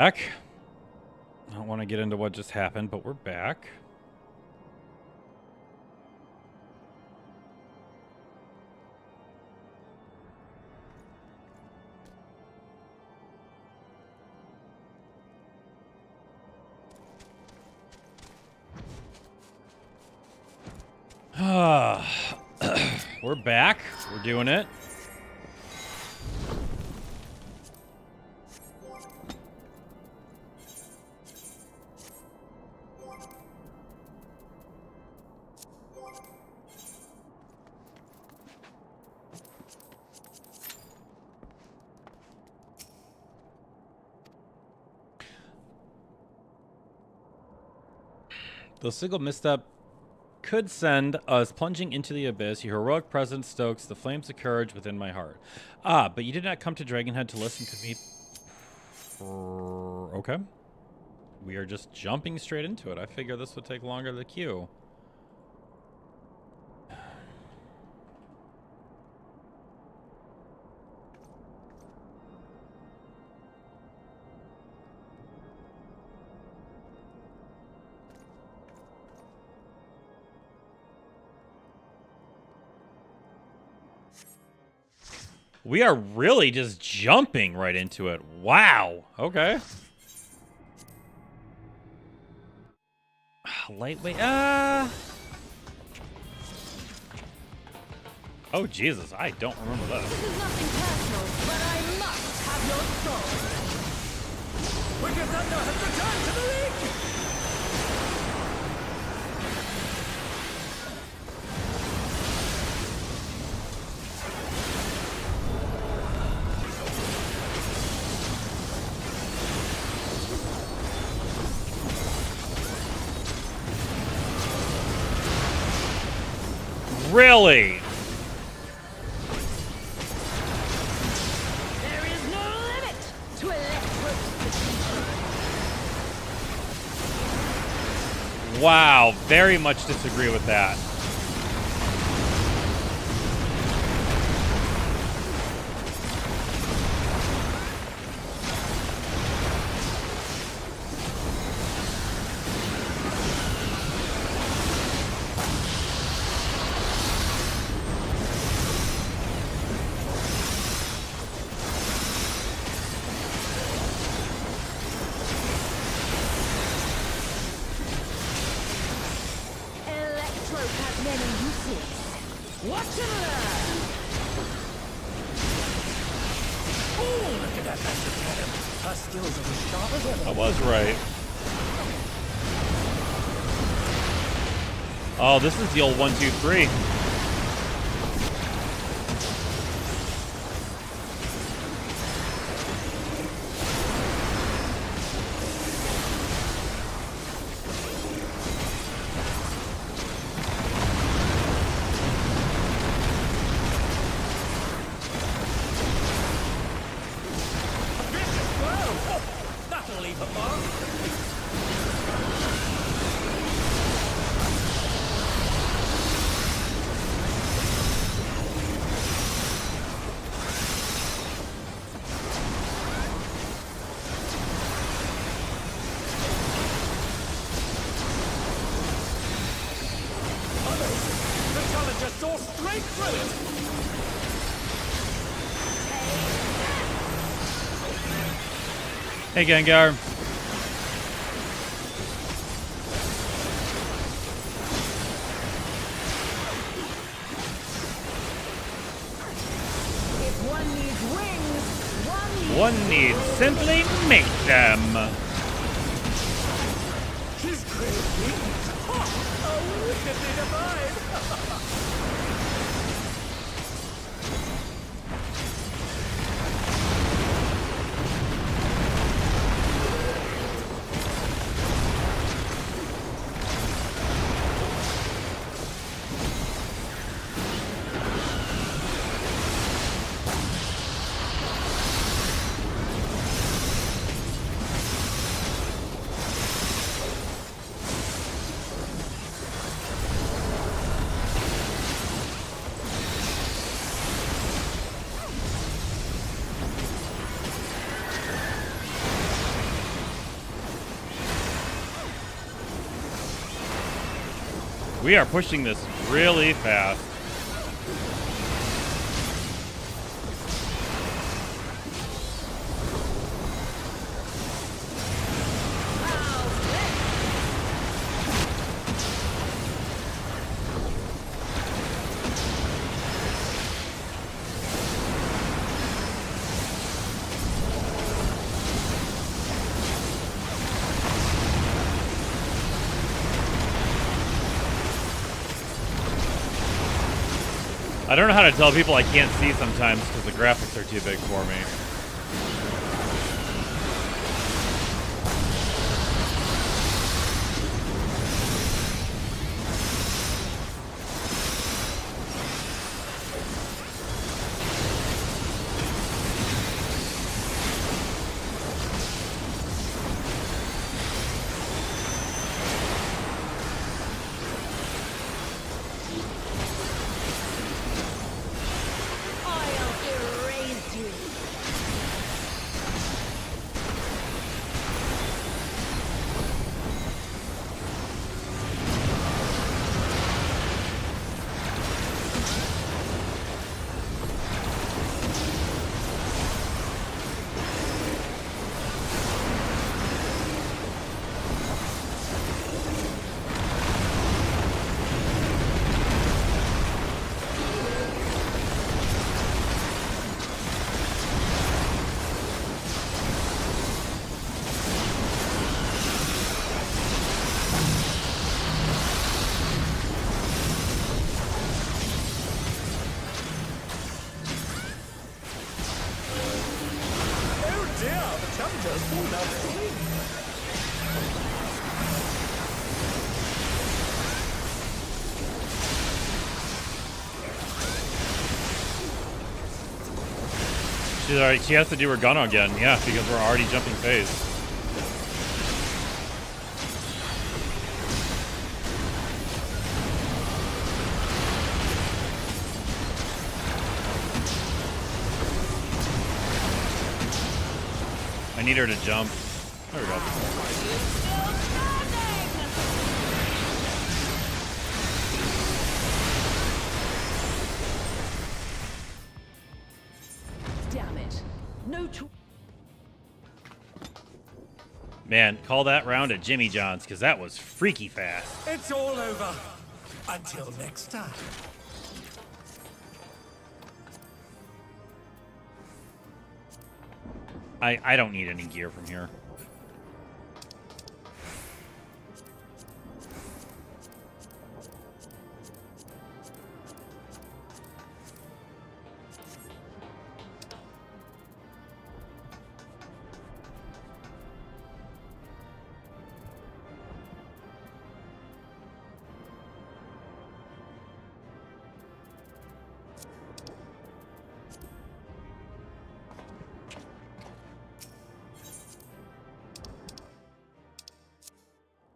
Back. I don't want to get into what just happened, but we're back. We're back. We're doing it. The single misstep could send us plunging into the abyss. Your heroic presence stokes the flames of courage within my heart. Ah, but you did not come to Dragonhead to listen to me. Okay. We are just jumping straight into it. I figure this would take longer to queue. We are really just jumping right into it. Wow. Okay. Lightweight. Oh, Jesus. I don't remember that. This is nothing personal, but I must have your soul. Wicked Thunder has returned to the league! Really? There is no limit to Electro's potential. Wow. Very much disagree with that. I was right. Oh, this is the old 1, 2, 3. Hey, Gengar. If one needs wings, One needs simply make them. She's crazy. Oh, wickedly divine. We are pushing this really fast. I don't know how to tell people I can't see sometimes because the graphics are too big for me. She has to do her gun again, yeah, because we're already jumping phase. I need her to jump. There we go. Man, call that round at Jimmy John's, because that was freaky fast. It's all over. Until next time. I don't need any gear from here.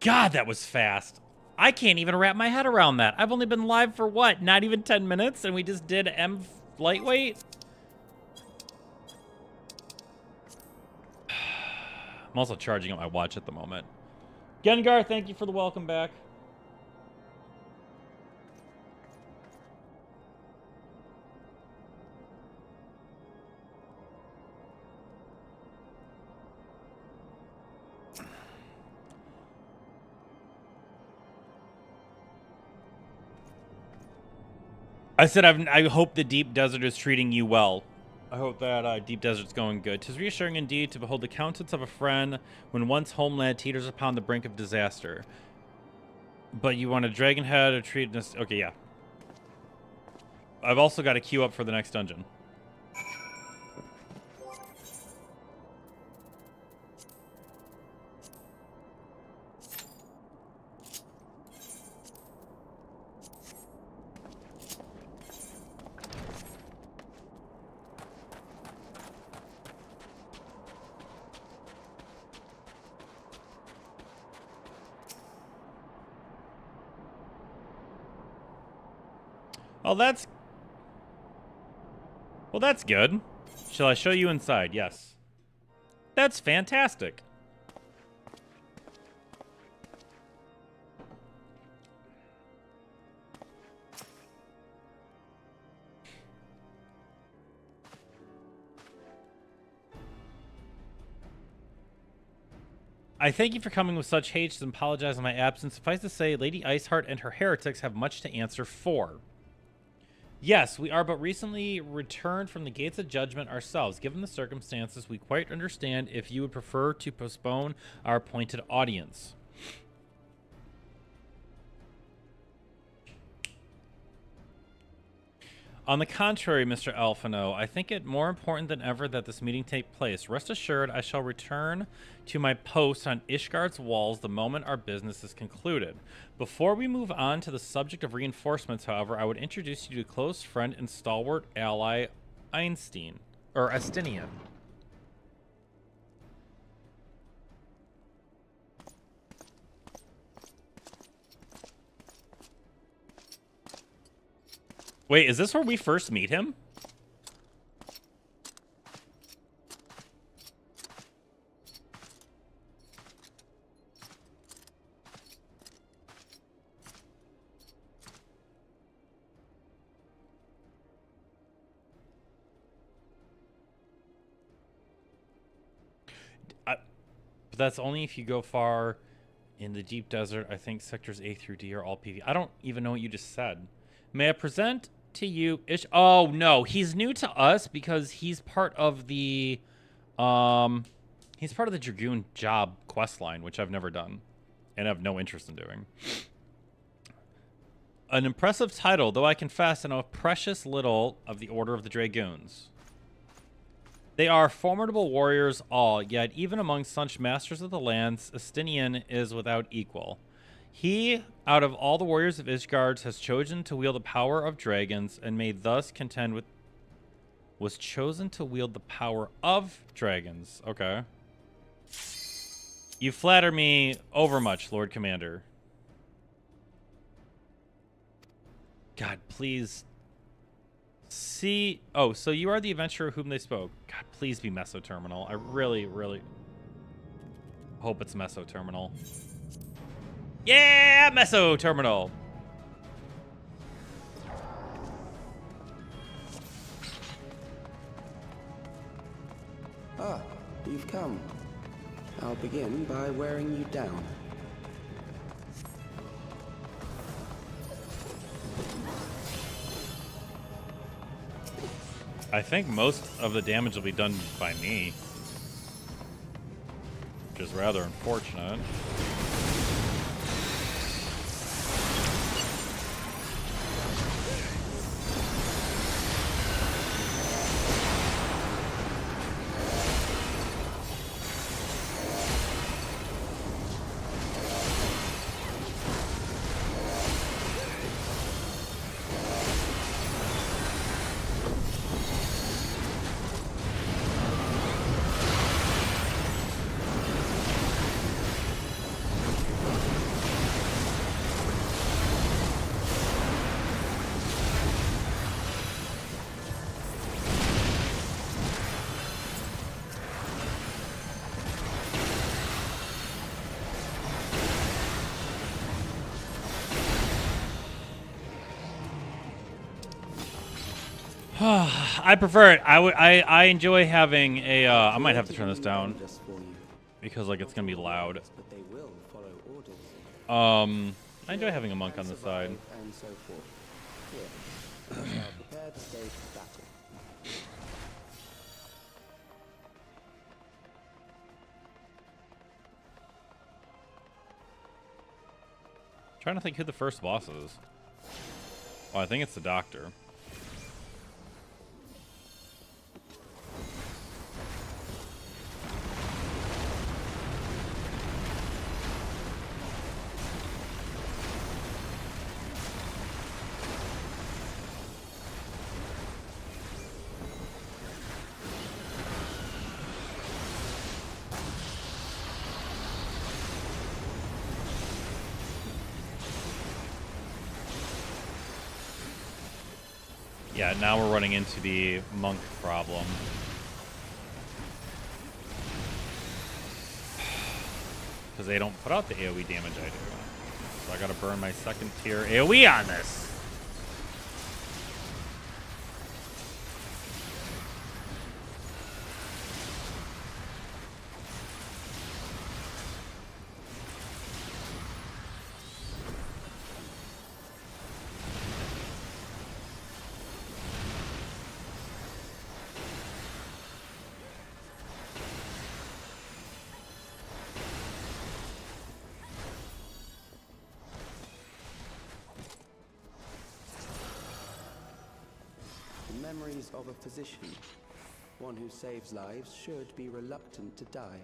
God, that was fast. I can't even wrap my head around that. I've only been live for what? Not even 10 minutes, and we just did M lightweight? I'm also charging up my watch at the moment. Gengar, thank you for the welcome back. I said I hope the Deep Desert is treating you well. I hope that Deep Desert's going good. 'Tis reassuring indeed to behold the countenance of a friend when one's homeland teeters upon the brink of disaster. But you want a dragon head or treat this? Okay, yeah. I've also got to queue up for the next dungeon. Oh, that's... Well, that's good. Shall I show you inside? Yes. That's fantastic. I thank you for coming with such haste and apologize on my absence. Suffice to say, Lady Iceheart and her heretics have much to answer for. Yes, we are but recently returned from the gates of judgment ourselves. Given the circumstances, we quite understand if you would prefer to postpone our appointed audience. On the contrary, Mr. Alphino, I think it more important than ever that this meeting take place. Rest assured, I shall return to my post on Ishgard's walls the moment our business is concluded. Before we move on to the subject of reinforcements, however, I would introduce you to close friend and stalwart ally Estinian. Wait, is this where we first meet him? But that's only if you go far in the deep desert. I think sectors A through D are all PV. I don't even know what you just said. May I present to you oh no, he's new to us because he's part of the Dragoon job quest line, which I've never done and have no interest in doing. An impressive title, though I confess I know precious little of the Order of the Dragoons. They are formidable warriors all, yet even among such masters of the lands, Estinian is without equal. He, out of all the warriors of Ishgard, has chosen to wield the power of dragons and may thus contend with... Was chosen to wield the power of dragons. Okay. You flatter me overmuch, Lord Commander. God, please. See... Oh, so you are the adventurer whom they spoke. God, please be Meso Terminal. I really, really hope it's Meso Terminal. Yeah, Meso Terminal. Ah, you've come. I'll begin by wearing you down. I think most of the damage will be done by me, which is rather unfortunate. I prefer it. I enjoy having a I might have to turn this down because like it's gonna be loud. I enjoy having a monk on the side. Trying to think who the first boss is. Oh, I think it's the doctor. Yeah, now we're running into the monk problem. Because they don't put out the AoE damage I do. So I gotta burn my second tier AoE on this. qualities of a physician. One who saves lives should be reluctant to die.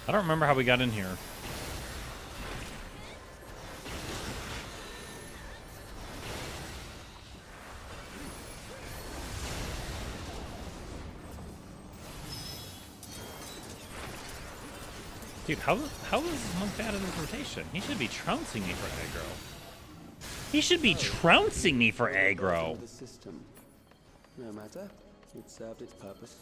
I don't remember how we got in here. Dude, how is this monk bad at his rotation? He should be trouncing me for aggro. He should be trouncing me for aggro. The system. No matter, it served its purpose.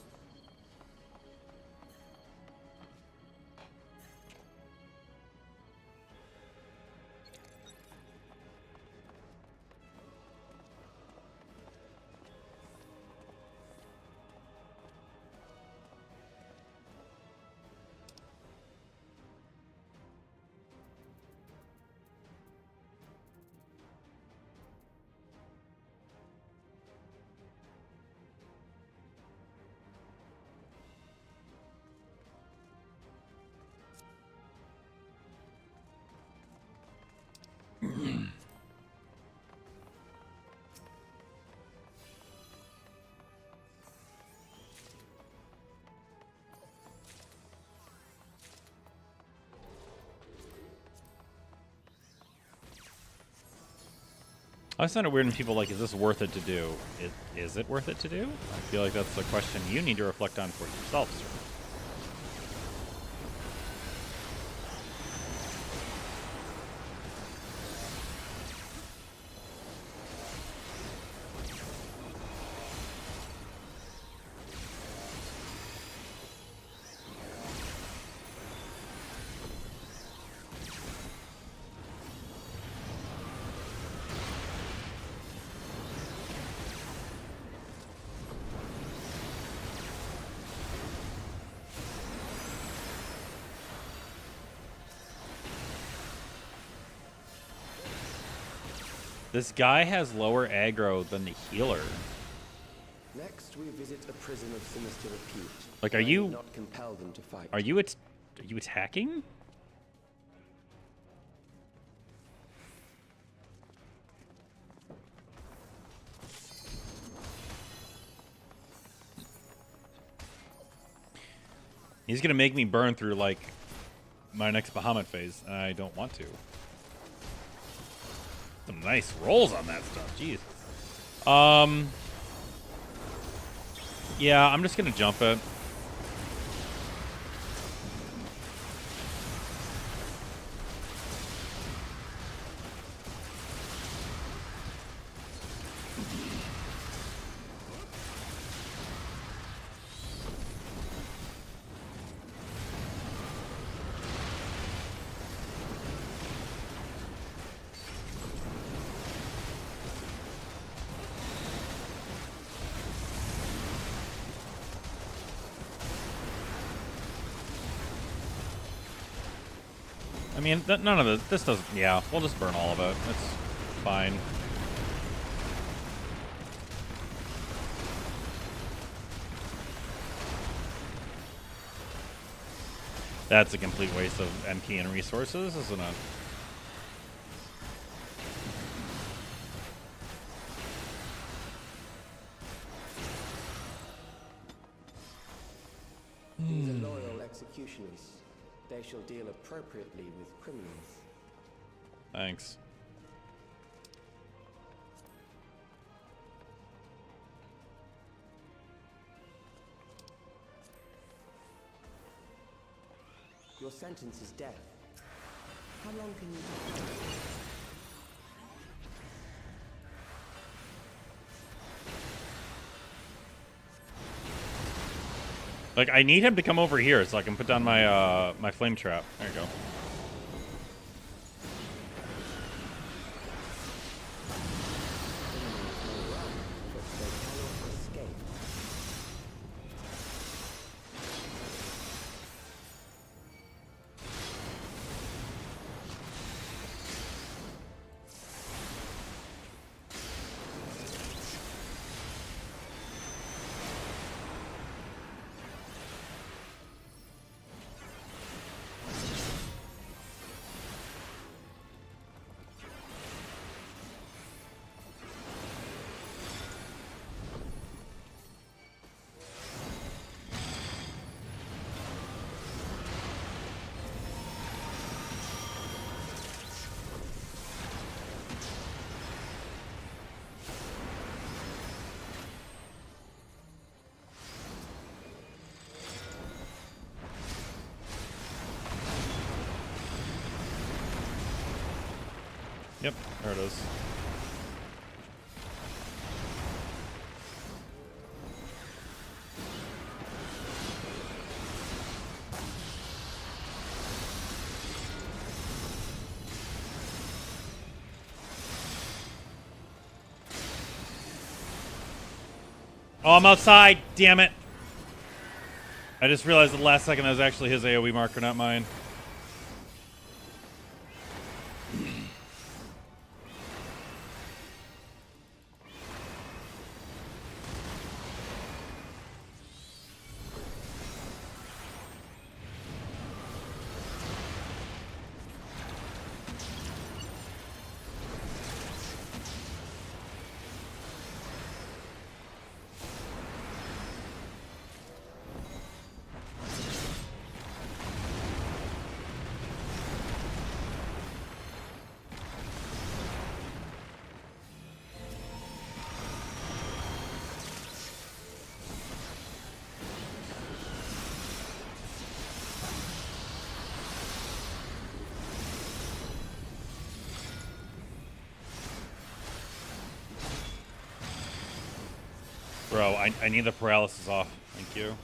I always find it weird when people are like, is this worth it to do? Is it worth it to do? I feel like that's a question you need to reflect on for yourself, sir. This guy has lower aggro than the healer. Next, we visit a prison of sinister repute. Like, are I need you... not compel them to fight. Are you attacking? He's gonna make me burn through, like, my next Bahamut phase, and I don't want to. Some nice rolls on that stuff, jeez. Yeah, I'm just gonna jump it. I mean, none of this doesn't... Yeah, we'll just burn all of it. It's fine. That's a complete waste of MP and resources, isn't it? These are loyal executioners. They shall deal appropriately with criminals. Thanks. Your sentence is death. How long can you do? Like, I need him to come over here so I can put down my my flame trap. There you go. Yep, there it is. Oh, I'm outside! Damn it! I just realized at the last second that was actually his AoE marker, not mine. Bro, I need the paralysis off. Thank you.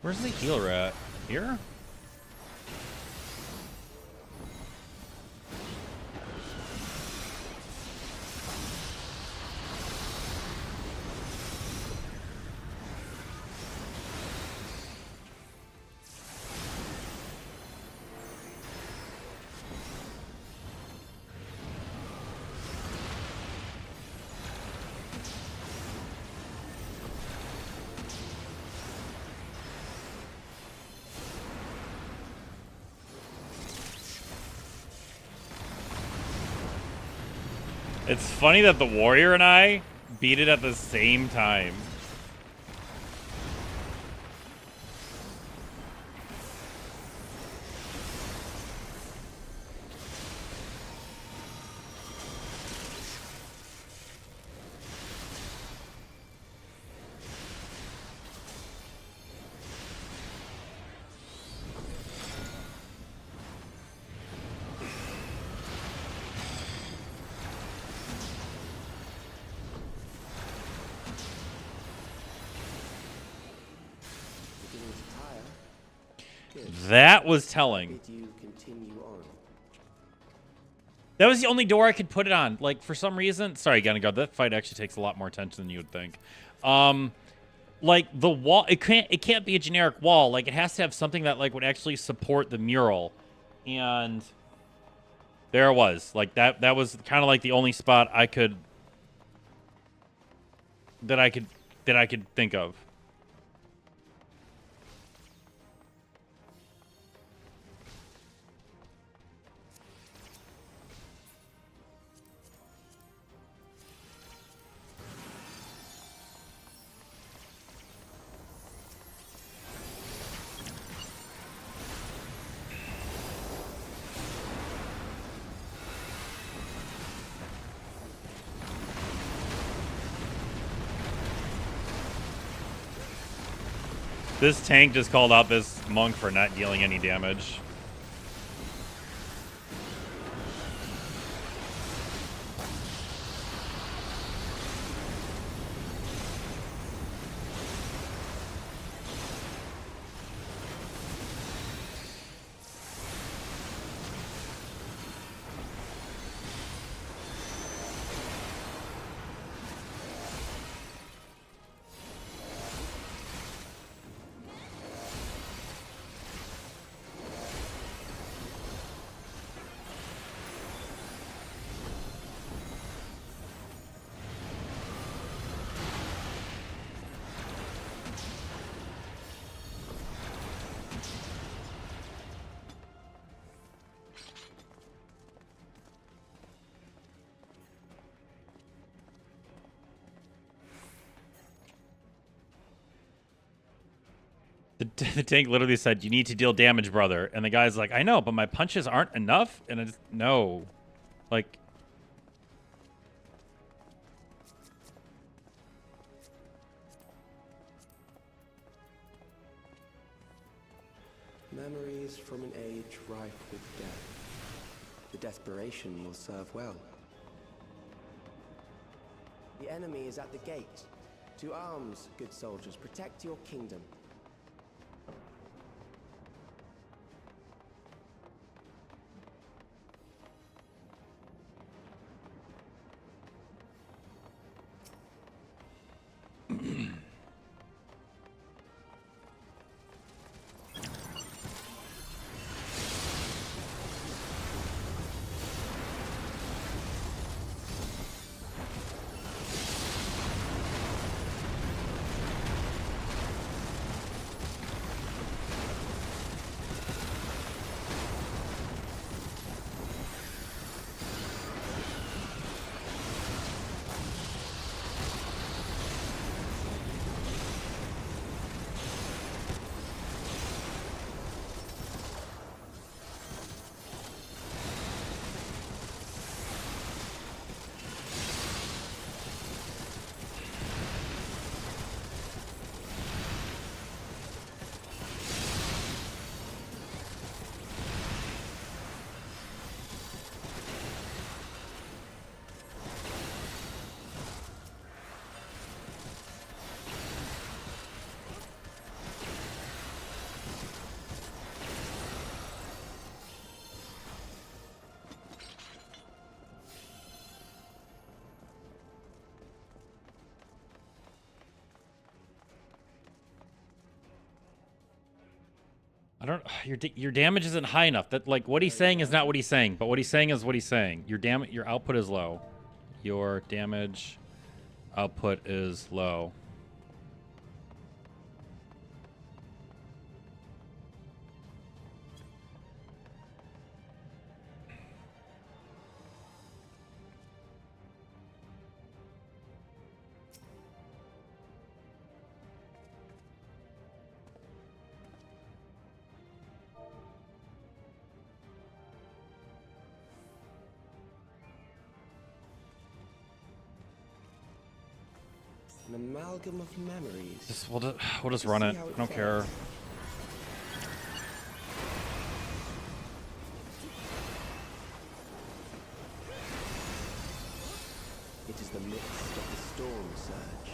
Where's the healer at? Here? It's funny that the warrior and I beat it at the same time. Beginning to tire. Good. That was telling. Bid you continue on. That was the only door I could put it on. Like, for some reason... Sorry, Ganagard, that fight actually takes a lot more attention than you would think. Like, the wall... It can't be a generic wall. Like, it has to have something that, like, would actually support the mural. And... there it was. Like, that was kind of like the only spot I could... That I could think of. This tank just called out this monk for not dealing any damage. The tank literally said, "You need to deal damage, brother." And the guy's like, "I know, but my punches aren't enough." And it's no, like, Memories from an age rife with death. The desperation will serve well. The enemy is at the gate. To arms, good soldiers. Protect your kingdom. I don't. Your damage isn't high enough. That, like, what he's saying is not what he's saying, but what he's saying is what he's saying. Your output is low. Your damage output is low. An amalgam of memories. We'll just run it. I don't care. It is the midst of the storm surge.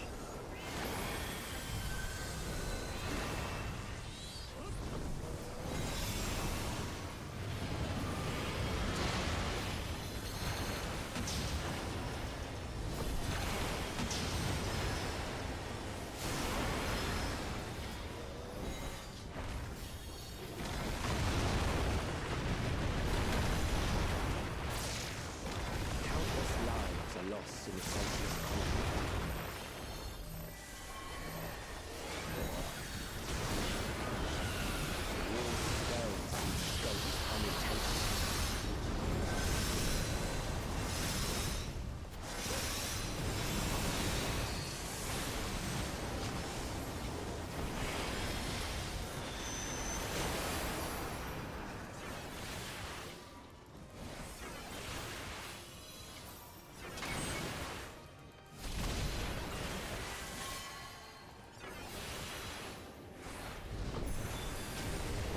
Countless lives are lost in the senseless conflict. The walls swells and scope unintentionally.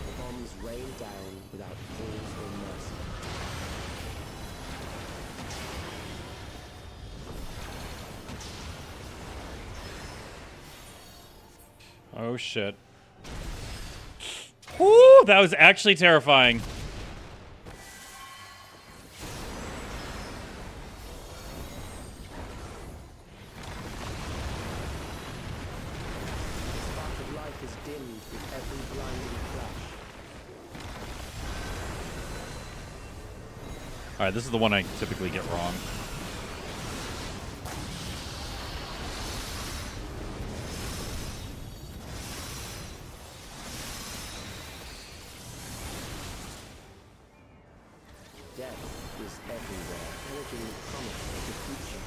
The bombs rain down without pause or mercy. Oh shit. Whoo! That was actually terrifying. The spark of life is dimmed with every blinding flash. Alright, this is the one I typically get wrong. Death is everywhere, forging the promise of the future.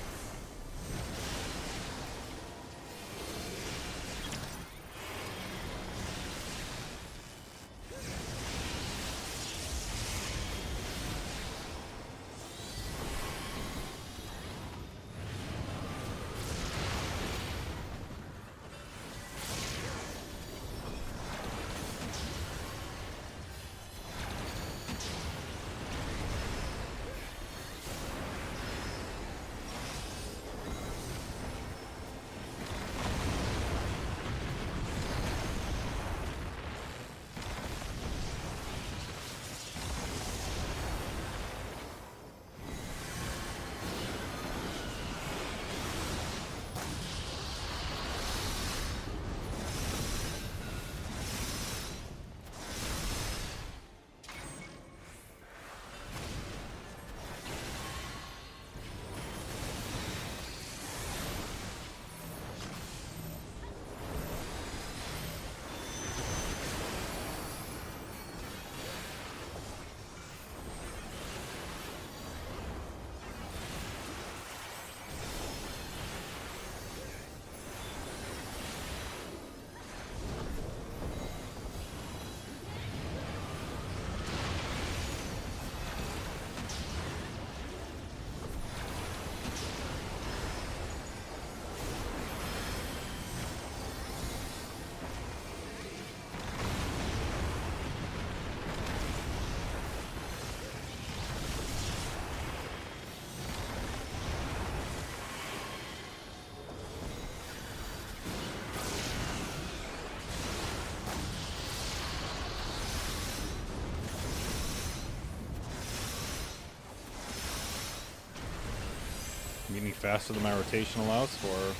Any faster than my rotation allows for.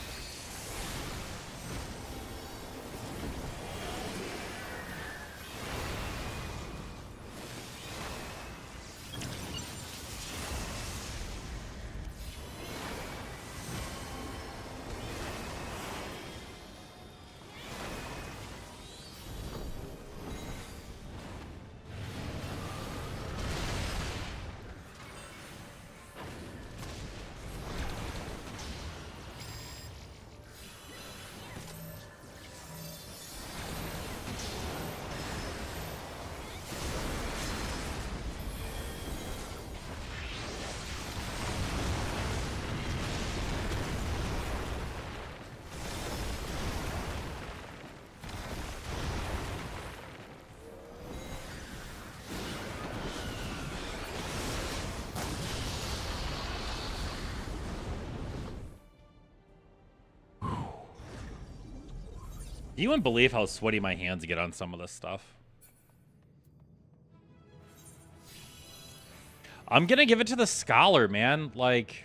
You wouldn't believe how sweaty my hands get on some of this stuff. I'm gonna give it to the scholar, man. Like...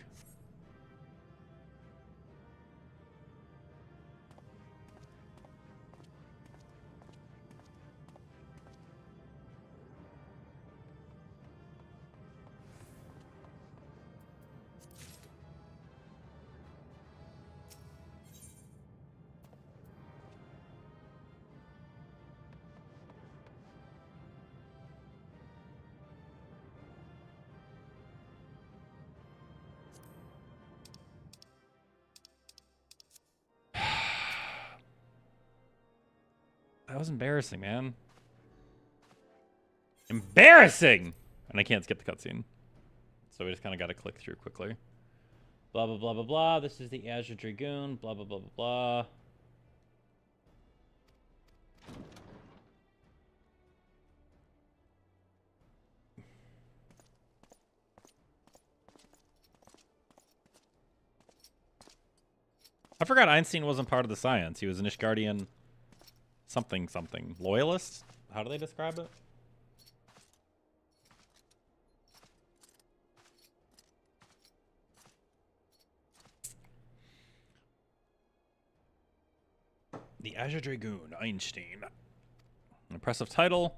That was embarrassing, man. Embarrassing! And I can't skip the cutscene. So we just kind of got to click through quickly. Blah, blah, blah, blah, blah. This is the Azure Dragoon. Blah, blah, blah, blah, blah. I forgot Einstein wasn't part of the science. He was an Ishgardian something something. Loyalist? How do they describe it? The Azure Dragoon, Einstein. Impressive title.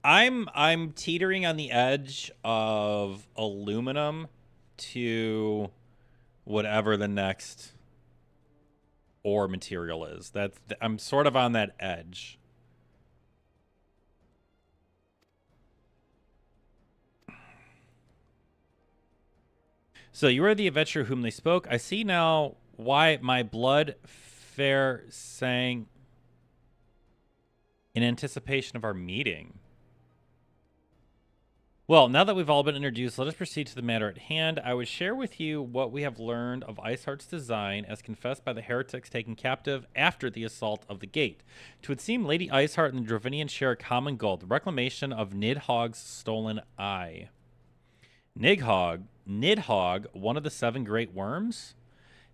I'm teetering on the edge of aluminum to whatever the next ore material is. I'm sort of on that edge. So you are the adventurer whom they spoke. I see now why my blood fair sang in anticipation of our meeting. Well, now that we've all been introduced, let us proceed to the matter at hand. I would share with you what we have learned of Iceheart's design as confessed by the heretics taken captive after the assault of the gate. It would seem Lady Iceheart and the Dravinian share a common goal, the reclamation of Nidhogg's stolen eye. Nidhogg, one of the 7 great worms?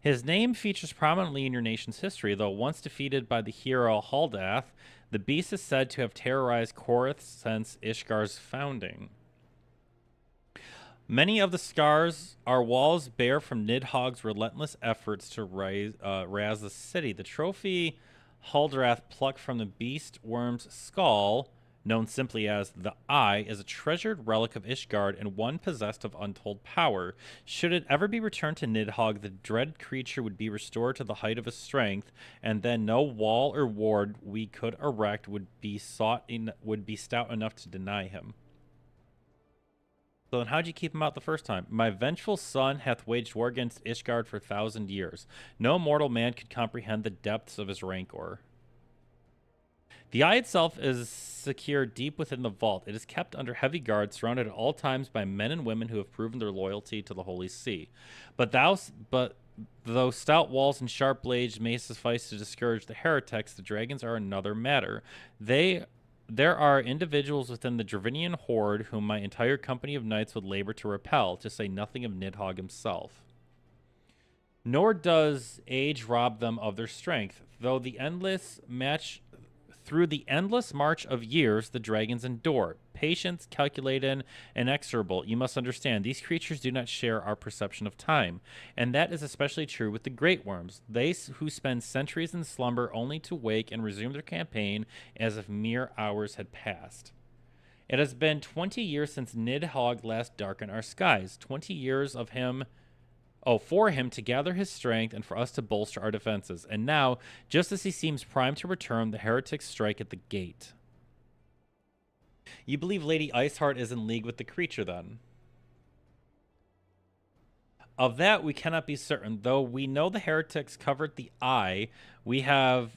His name features prominently in your nation's history, though once defeated by the hero Haldath, the beast is said to have terrorized Korith since Ishgar's founding. Many of the scars our walls bear from Nidhogg's relentless efforts to razz the city. The trophy Haldrath plucked from the beast worm's skull, known simply as the Eye, is a treasured relic of Ishgard and one possessed of untold power. Should it ever be returned to Nidhogg, the dread creature would be restored to the height of his strength, and then no wall or ward we could erect would be stout enough to deny him. So then how'd you keep him out the first time? My vengeful son hath waged war against Ishgard for 1,000 years. No mortal man could comprehend the depths of his rancor. The eye itself is secured deep within the vault. It is kept under heavy guard, surrounded at all times by men and women who have proven their loyalty to the Holy See. But though stout walls and sharp blades may suffice to discourage the heretics, the dragons are another matter. There are individuals within the Dravinian horde whom my entire company of knights would labor to repel, to say nothing of Nidhogg himself. Nor does age rob them of their strength, though through the endless march of years, the dragons endure. Patience, calculated, and inexorable. You must understand, these creatures do not share our perception of time. And that is especially true with the great worms. They who spend centuries in slumber only to wake and resume their campaign as if mere hours had passed. It has been 20 years since Nidhogg last darkened our skies. 20 years of him... for him to gather his strength and for us to bolster our defenses. And now, just as he seems primed to return, the heretics strike at the gate. You believe Lady Iceheart is in league with the creature, then? Of that we cannot be certain. Though we know the heretics covered the eye, we have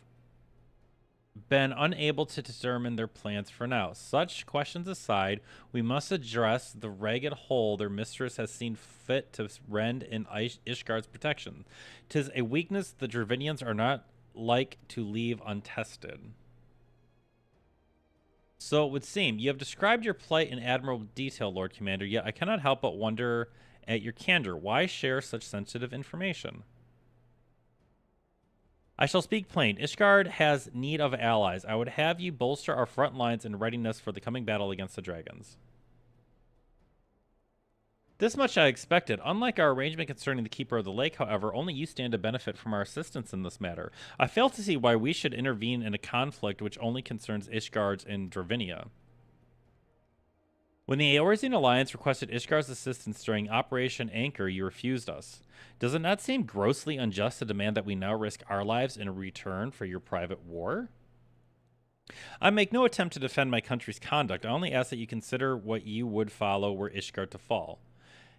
been unable to determine their plans for now. Such questions aside, we must address the ragged hole their mistress has seen fit to rend in Ishgard's protection. 'Tis a weakness the Dravinians are not like to leave untested. So it would seem, you have described your plight in admirable detail, Lord Commander, yet I cannot help but wonder at your candor. Why share such sensitive information? I shall speak plain. Ishgard has need of allies. I would have you bolster our front lines in readiness for the coming battle against the dragons. This much I expected. Unlike our arrangement concerning the Keeper of the Lake, however, only you stand to benefit from our assistance in this matter. I fail to see why we should intervene in a conflict which only concerns Ishgard's in Dravinia. When the Eorzean alliance requested Ishgard's assistance during Operation Anchor, you refused us. Does it not seem grossly unjust to demand that we now risk our lives in return for your private war? I make no attempt to defend my country's conduct. I only ask that you consider what you would follow were Ishgard to fall.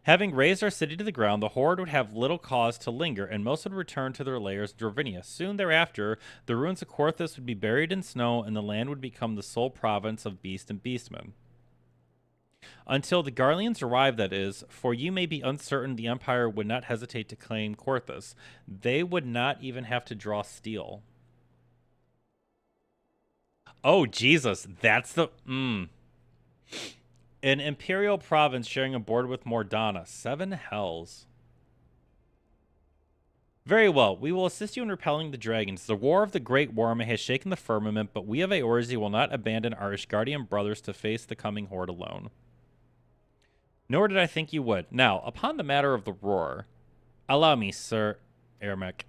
Having razed our city to the ground, the Horde would have little cause to linger, and most would return to their lairs in Dravinia. Soon thereafter, the ruins of Korthus would be buried in snow, and the land would become the sole province of Beast and Beastmen. Until the Garleans arrive, that is, for you may be uncertain the Empire would not hesitate to claim Korthus. They would not even have to draw steel. Oh, Jesus, that's the... An imperial province sharing a border with Mordana. 7 hells. Very well, we will assist you in repelling the dragons. The war of the Great Worm has shaken the firmament, but we of Eorzea will not abandon our Ishgardian brothers to face the coming horde alone. Nor did I think you would. Now, upon the matter of the roar, allow me, Sir Ermek.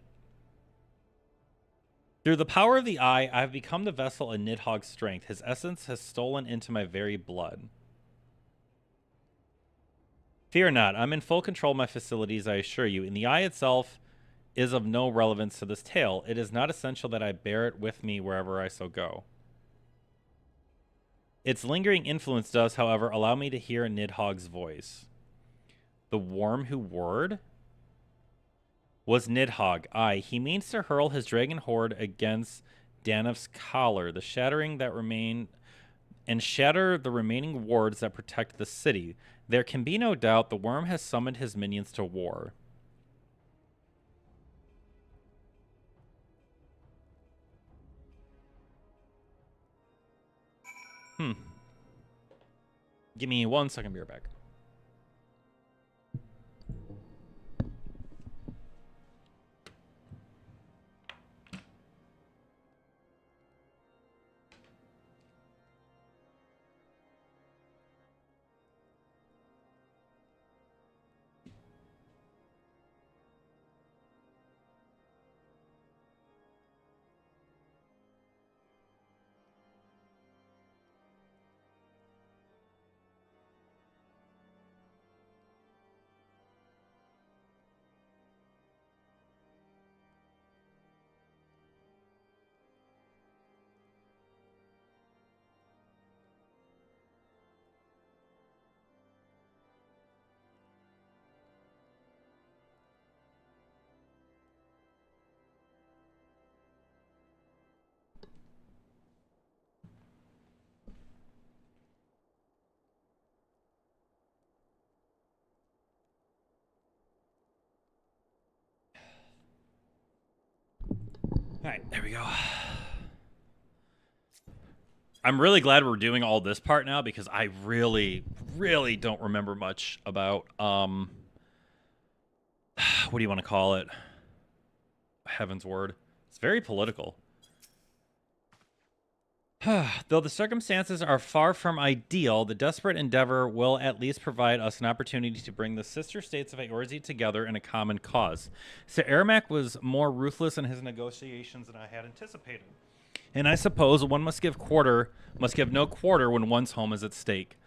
Through the power of the eye, I have become the vessel in Nidhogg's strength. His essence has stolen into my very blood. Fear not, I'm in full control of my facilities, I assure you, and the eye itself is of no relevance to this tale. It is not essential that I bear it with me wherever I so go. Its lingering influence does, however, allow me to hear Nidhogg's voice. The worm who warred was Nidhogg. Aye, he means to hurl his dragon horde against Danif's collar, the shattering that remain and shatter the remaining wards that protect the city. There can be no doubt the worm has summoned his minions to war. Give me 1 second, be right back. All right, there we go. I'm really glad we're doing all this part now because I really, really don't remember much about, what do you want to call it? Heaven's word. It's very political. Though the circumstances are far from ideal, the desperate endeavor will at least provide us an opportunity to bring the sister states of Eorzea together in a common cause. Sir Ermak was more ruthless in his negotiations than I had anticipated. And I suppose one must give no quarter when one's home is at stake.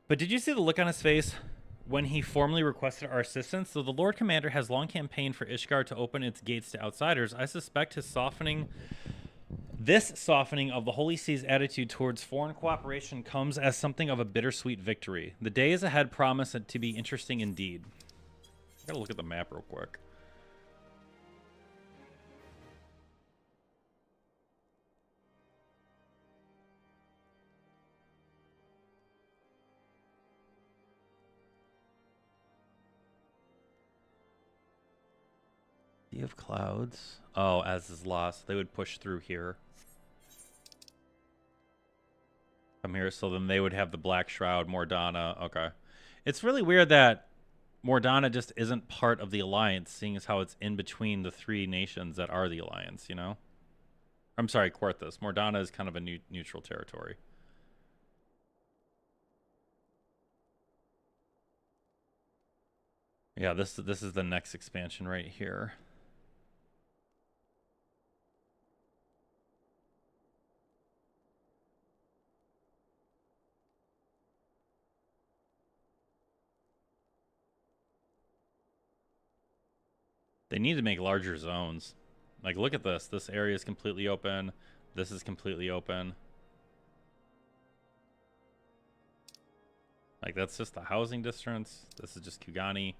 But did you see the look on his face when he formally requested our assistance? Though the Lord Commander has long campaigned for Ishgard to open its gates to outsiders, I suspect this softening of the Holy See's attitude towards foreign cooperation comes as something of a bittersweet victory. The days ahead promise it to be interesting indeed. I gotta look at the map real quick. Sea of Clouds. Oh, as is lost. They would push through here. Come here, so then they would have the Black Shroud, Mordana. Okay. It's really weird that Mordana just isn't part of the alliance, seeing as how it's in between the three nations that are the alliance, you know? I'm sorry, Quarthus. Mordana is kind of a neutral territory. Yeah, this is the next expansion right here. They need to make larger zones. Like, look at this. This area is completely open. This is completely open. Like, that's just the housing districts. This is just Kugani.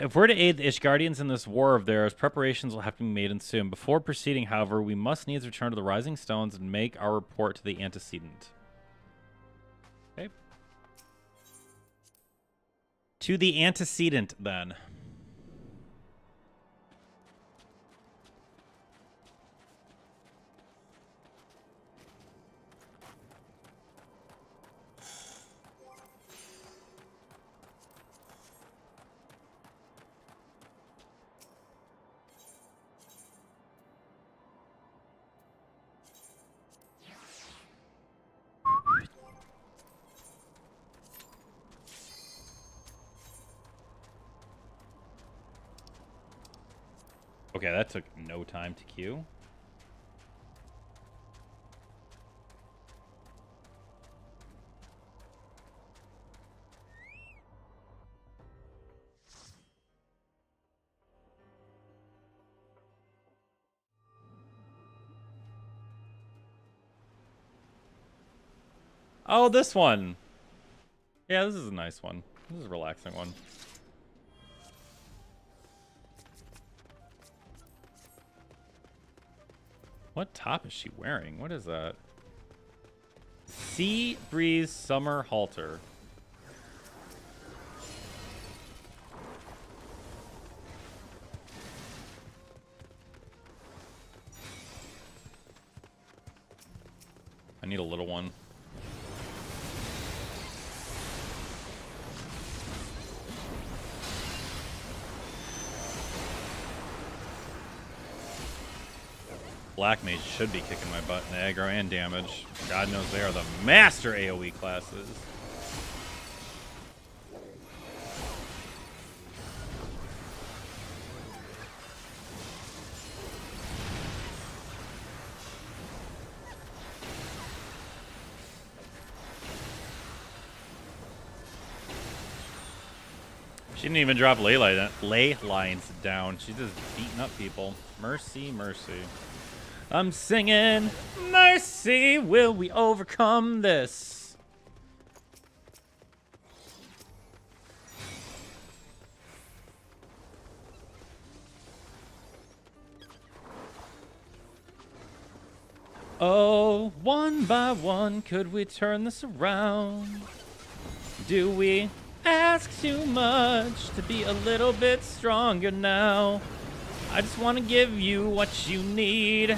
If we're to aid the Ishgardians in this war of theirs, preparations will have to be made and soon. Before proceeding, however, we must needs return to the Rising Stones and make our report to the antecedent. Okay. To the antecedent, then. Okay, that took no time to queue. Oh, this one. Yeah, this is a nice one. This is a relaxing one. What top is she wearing? What is that? Sea Breeze Summer Halter. I need a little one. Black Mage should be kicking my butt in aggro and damage. God knows they are the master AoE classes. She didn't even drop ley lines down. She's just beating up people. Mercy, mercy. I'm singing, mercy, will we overcome this? Oh, one by one, could we turn this around? Do we ask too much to be a little bit stronger now? I just want to give you what you need.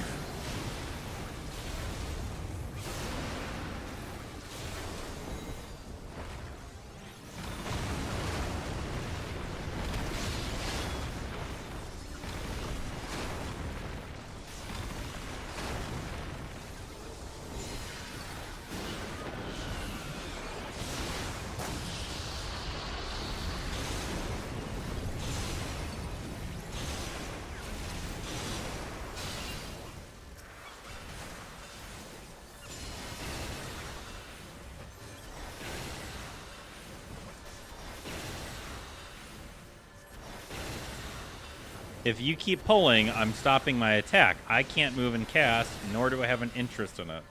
If you keep pulling, I'm stopping my attack. I can't move and cast, nor do I have an interest in it.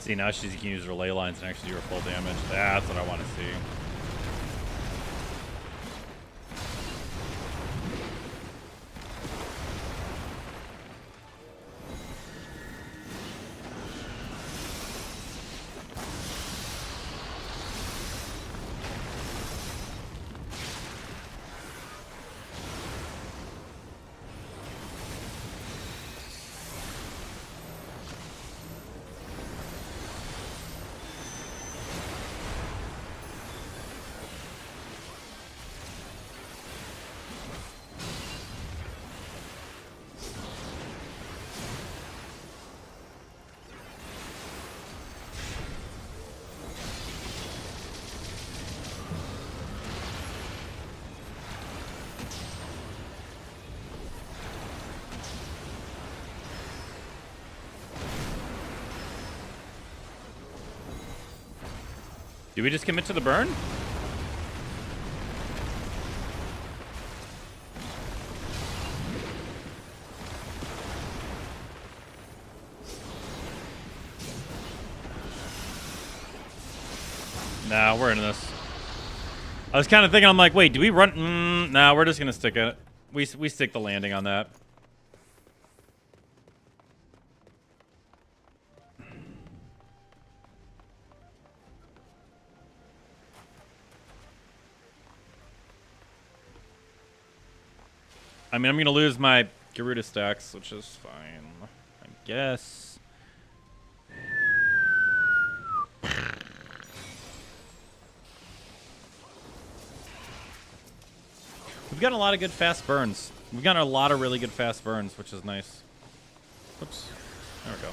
See, now she can use her ley lines and actually do her full damage. That's what I want to see. Do we just commit to the burn? Nah, we're into this. I was kind of thinking, I'm like, wait, do we run? Nah, we're just going to stick it. We stick the landing on that. I mean, I'm going to lose my Garuda stacks, which is fine, I guess. We've gotten a lot of good fast burns. We've gotten a lot of really good fast burns, which is nice. Whoops. There we go.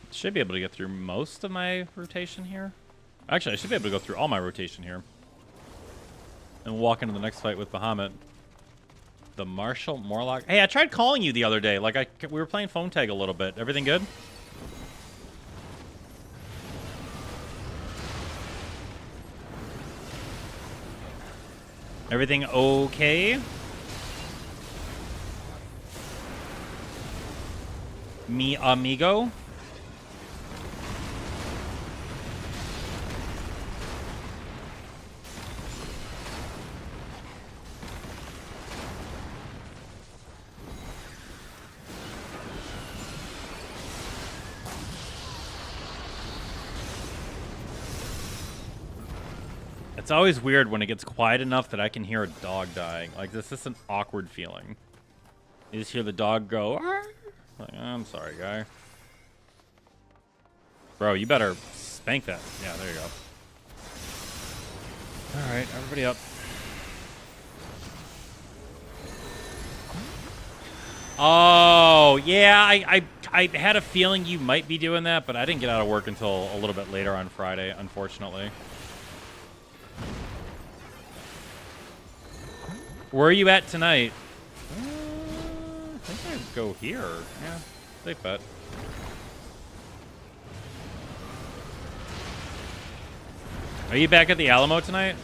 Should be able to get through most of my rotation here. Actually, I should be able to go through all my rotation here. And walk into the next fight with Bahamut. The Marshal Morlock. Hey, I tried calling you the other day. Like, we were playing phone tag a little bit. Everything good? Everything okay? Mi amigo? It's always weird when it gets quiet enough that I can hear a dog dying. Like, this is an awkward feeling. You just hear the dog go, "Arr!" Like, I'm sorry, guy. Bro, you better spank that. Yeah, there you go. All right, everybody up. Oh, yeah, I had a feeling you might be doing that, but I didn't get out of work until a little bit later on Friday, unfortunately. Where are you at tonight? I think I'd go here. Yeah, safe bet. Are you back at the Alamo tonight?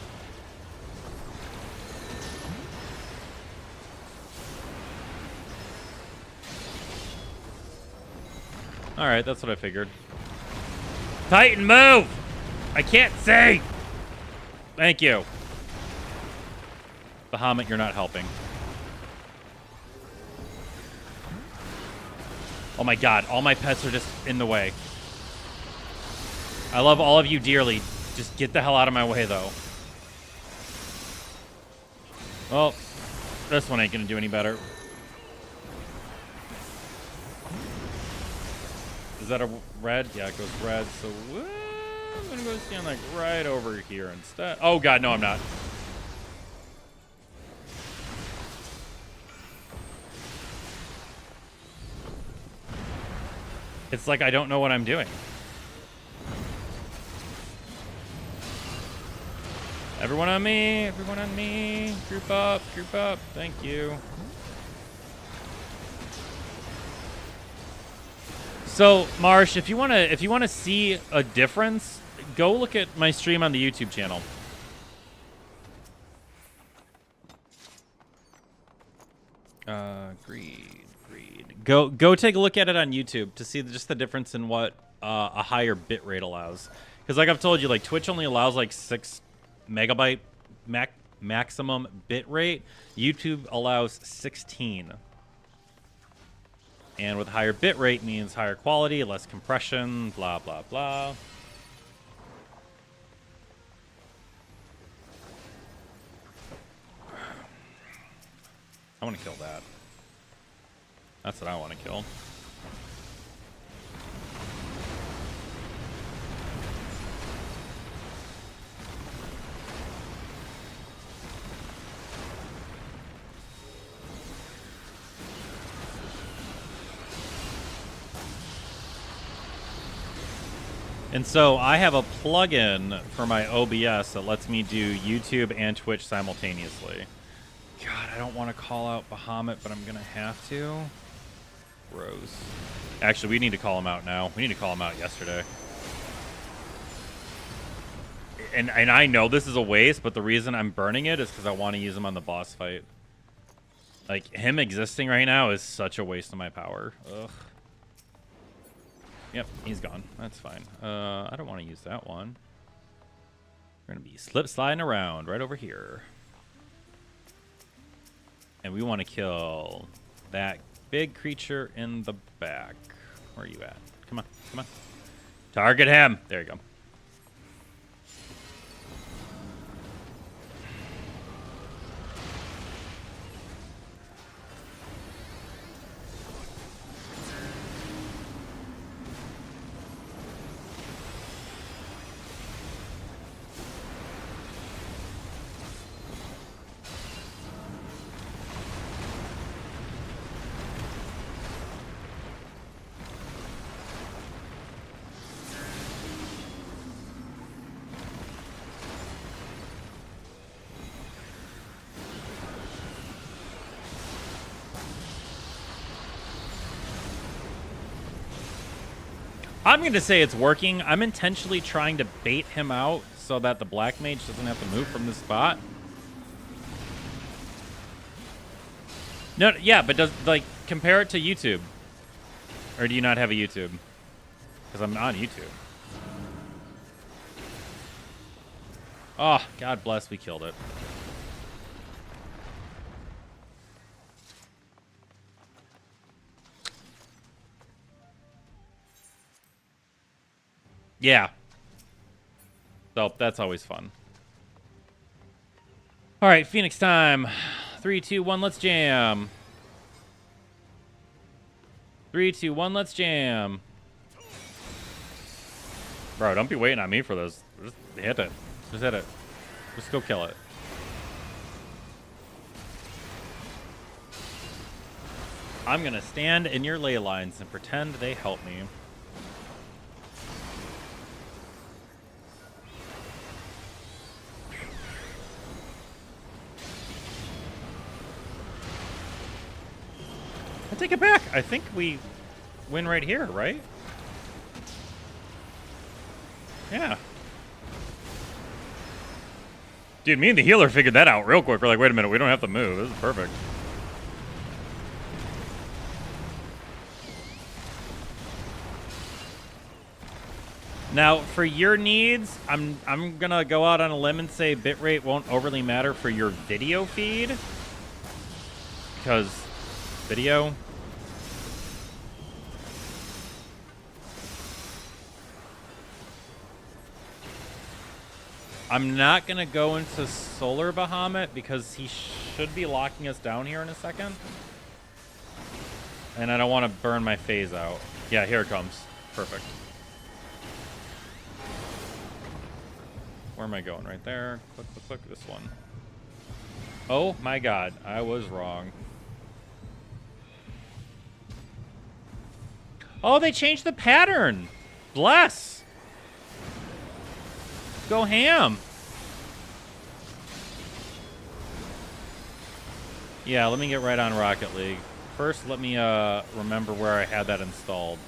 Alright, that's what I figured. Titan, move! I can't see! Thank you. Bahamut, you're not helping. Oh my god, all my pets are just in the way. I love all of you dearly. Just get the hell out of my way, though. Well, this one ain't gonna do any better. Is that a red? Yeah, it goes red. So I'm gonna go stand like right over here instead. Oh god, no, I'm not. It's like I don't know what I'm doing. Everyone on me, everyone on me. Group up, group up. Thank you. So, Marsh, if you wanna see a difference, go look at my stream on the YouTube channel. Greed. Go take a look at it on YouTube to see just the difference in what a higher bit rate allows. Because like I've told you, like Twitch only allows like 6 megabyte maximum bit rate. YouTube allows 16. And with higher bit rate means higher quality, less compression, blah, blah, blah. I want to kill that. That's what I want to kill. And so I have a plugin for my OBS that lets me do YouTube and Twitch simultaneously. God, I don't want to call out Bahamut, but I'm going to have to. Gross. Actually, we need to call him out now. We need to call him out yesterday. And I know this is a waste, but the reason I'm burning it is because I want to use him on the boss fight. Like, him existing right now is such a waste of my power. Ugh. Yep, he's gone. That's fine. I don't want to use that one. We're going to be sliding around right over here. And we want to kill that big creature in the back. Where are you at? Come on, come on. Target him. There you go. I'm going to say it's working. I'm intentionally trying to bait him out so that the Black Mage doesn't have to move from this spot. No, yeah, but does, like, compare it to YouTube. Or do you not have a YouTube? Because I'm on YouTube. Oh, God bless, we killed it. Yeah. So that's always fun. All right, Phoenix time. 3, 2, 1, let's jam. 3, 2, 1, let's jam. Bro, don't be waiting on me for this. Just hit it. Just hit it. Just go kill it. I'm going to stand in your ley lines and pretend they help me. I take it back. I think we win right here, right? Yeah. Dude, me and the healer figured that out real quick. We're like, wait a minute, we don't have to move. This is perfect. Now, for your needs, I'm gonna go out on a limb and say bitrate won't overly matter for your video feed. Because video. I'm not going to go into Solar Bahamut because he should be locking us down here in a second. And I don't want to burn my phase out. Yeah, here it comes. Perfect. Where am I going? Right there. Click, click, click. This one. Oh my god. I was wrong. Oh, they changed the pattern. Bless. Go ham. Yeah, let me get right on Rocket League. First, let me remember where I had that installed.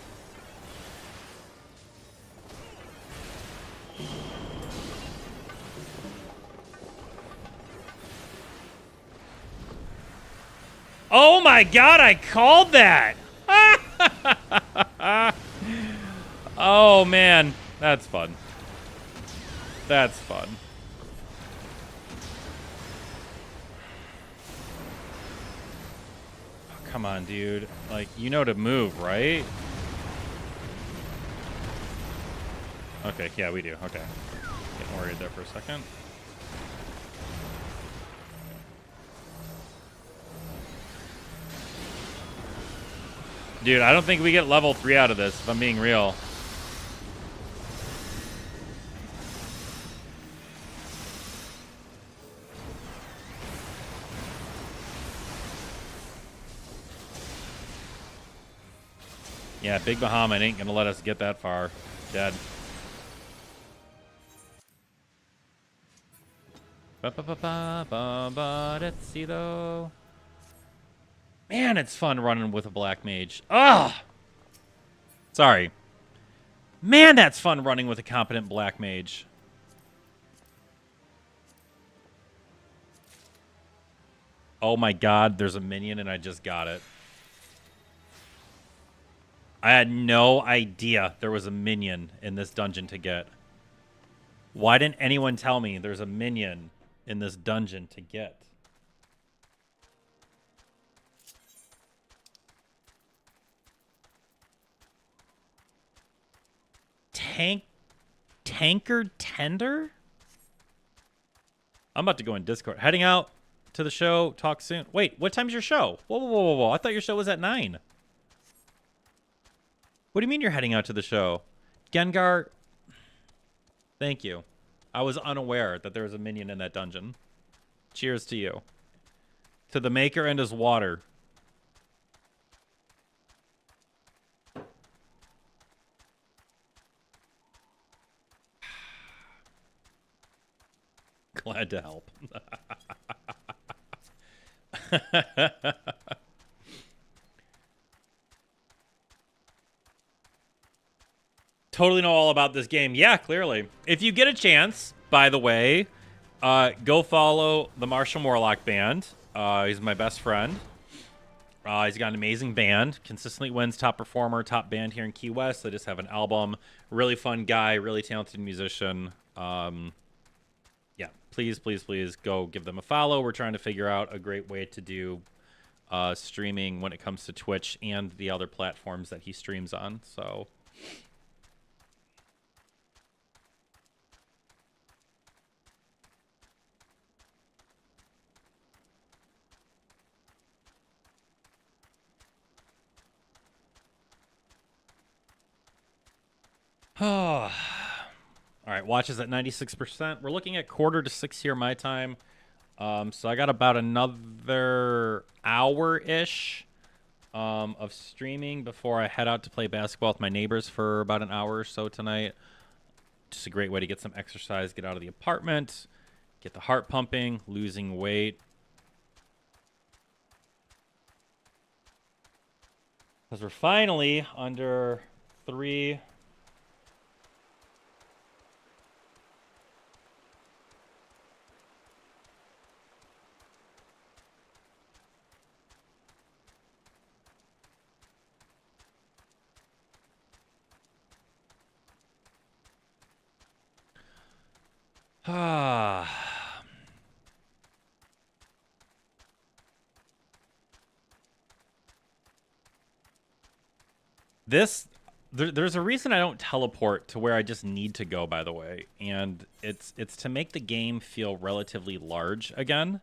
Oh my god, I called that! Oh man, that's fun. That's fun. Oh, come on, dude. Like, you know to move, right? Okay, yeah, we do. Okay. Getting worried there for a second. Dude, I don't think we get level 3 out of this, if I'm being real. Yeah, Big Bahamut ain't gonna let us get that far. Dead. Let's see though. Man, it's fun running with a black mage. Ugh! Sorry. Man, that's fun running with a competent black mage. Oh my god, there's a minion and I just got it. I had no idea there was a minion in this dungeon to get. Why didn't anyone tell me there's a minion in this dungeon to get? Tankard Tender? I'm about to go in Discord. Heading out to the show. Talk soon. Wait, what time's your show? Whoa, whoa, whoa, whoa, whoa. I thought your show was at 9. What do you mean you're heading out to the show? Gengar, thank you. I was unaware that there was a minion in that dungeon. Cheers to you. To the maker and his water. Glad to help. Totally know all about this game. Yeah, clearly. If you get a chance, by the way, go follow the Marshall Morlock Band. He's my best friend. He's got an amazing band. Consistently wins top performer, top band here in Key West. They just have an album. Really fun guy, really talented musician. Yeah, please, please, please go give them a follow. We're trying to figure out a great way to do streaming when it comes to Twitch and the other platforms that he streams on. So... All right, watch is at 96%. We're looking at 5:45 here my time. So I got about another hour-ish of streaming before I head out to play basketball with my neighbors for about an hour or so tonight. Just a great way to get some exercise, get out of the apartment, get the heart pumping, losing weight. Because we're finally under 3... There's a reason I don't teleport to where I just need to go, by the way, and it's to make the game feel relatively large again.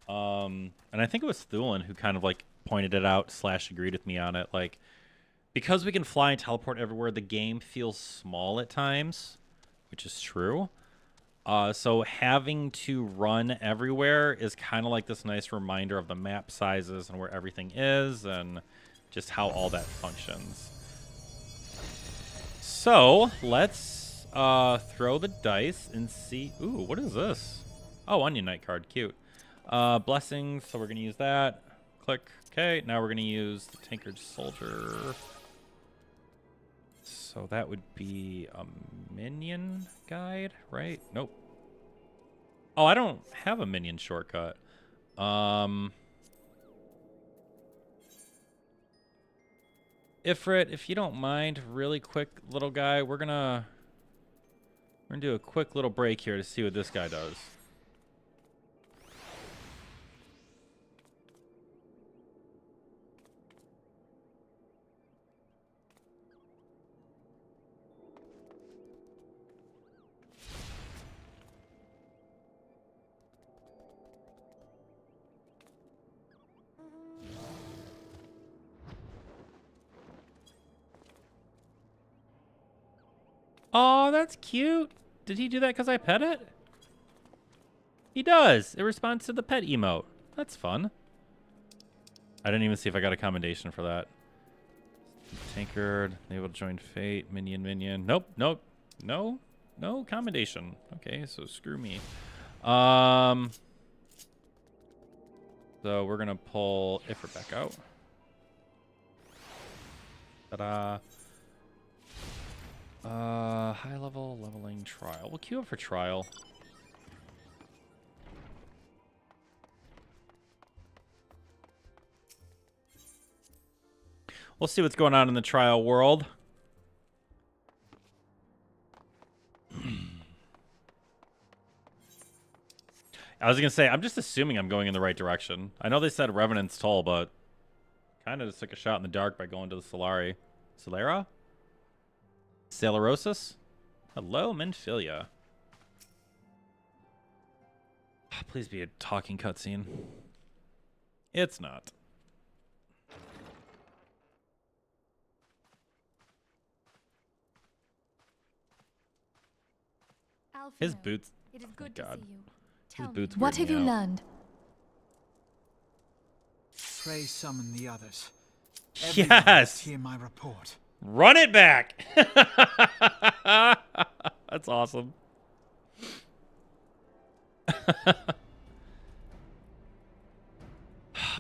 And I think it was Thulin who kind of like pointed it out / agreed with me on it. Like, Because we can fly and teleport everywhere, the game feels small at times, which is true. So having to run everywhere is kind of like this nice reminder of the map sizes and where everything is and just how all that functions. So let's throw the dice and see. Ooh, what is this? Oh, Onion Knight card. Cute. Blessings. So we're going to use that. Click. Okay. Now we're going to use the Tankard Soldier. So that would be a minion guide, right? Nope. Oh, I don't have a minion shortcut. Ifrit, if you don't mind, really quick, little guy, we're gonna do a quick little break here to see what this guy does. Oh, that's cute. Did he do that because I pet it? He does. It responds to the pet emote. That's fun. I didn't even see if I got a commendation for that. Tankard, able to join fate, minion. Nope. No commendation. Okay, so screw me. So we're gonna pull Ifrit back out. Ta-da. High level leveling trial. We'll queue up for trial. We'll see what's going on in the trial world. I was gonna say, I'm just assuming I'm going in the right direction. I know they said Revenant's Toll, but kind of just took a shot in the dark by going to the Solari. Solera? Celerosis? Hello, Menphilia. Please be a talking cutscene. It's not. His Alfino, boots. it is Oh good my to God. see you. His Tell me, boots. What weird have me you out. learned? Pray summon the others. Yes. Hear my report. Run it back. That's awesome.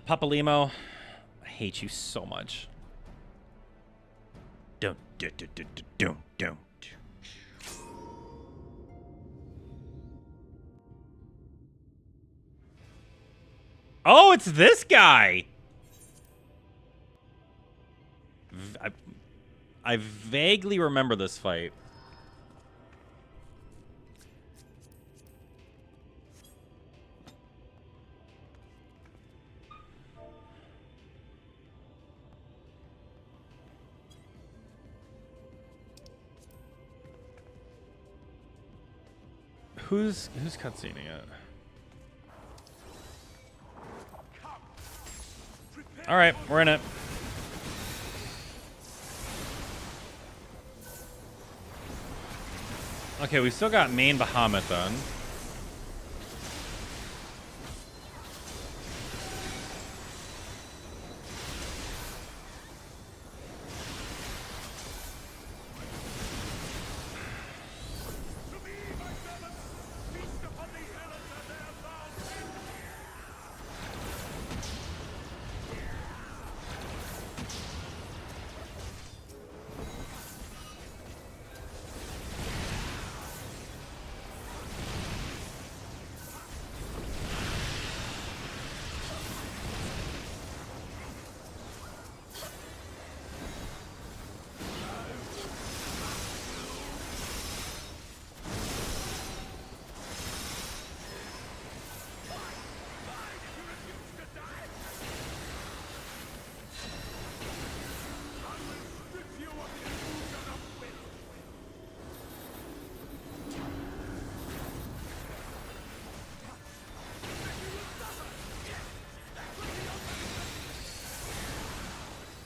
Papa Limo, I hate you so much. Don't. Oh, it's this guy. I vaguely remember this fight. Who's cutscening it? All right, we're in it. Okay, we still got main Bahamut then.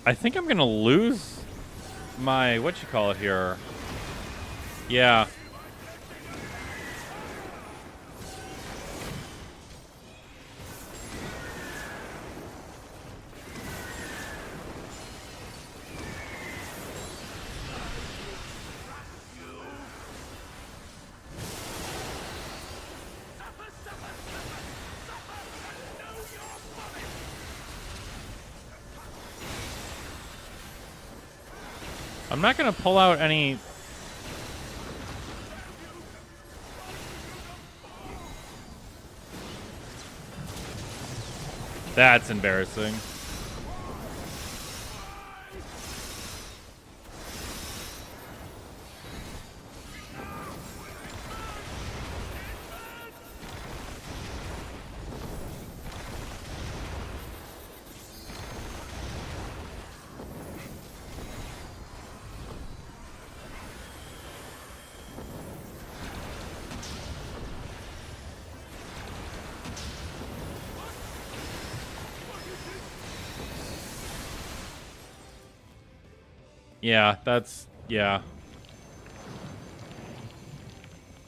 I think I'm gonna lose my what you call it here. Yeah. I'm not gonna pull out any. That's embarrassing. Yeah, that's yeah.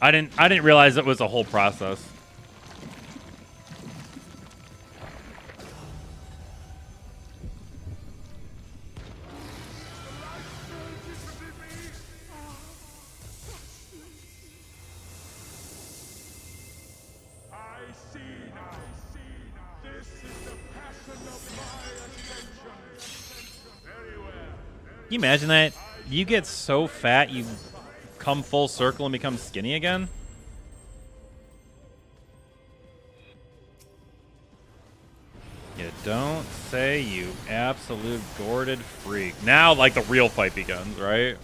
I didn't realize it was a whole process. Can you imagine that? You get so fat, you come full circle and become skinny again? You don't say, you absolute gorded freak. Now, like, the real fight begins, right?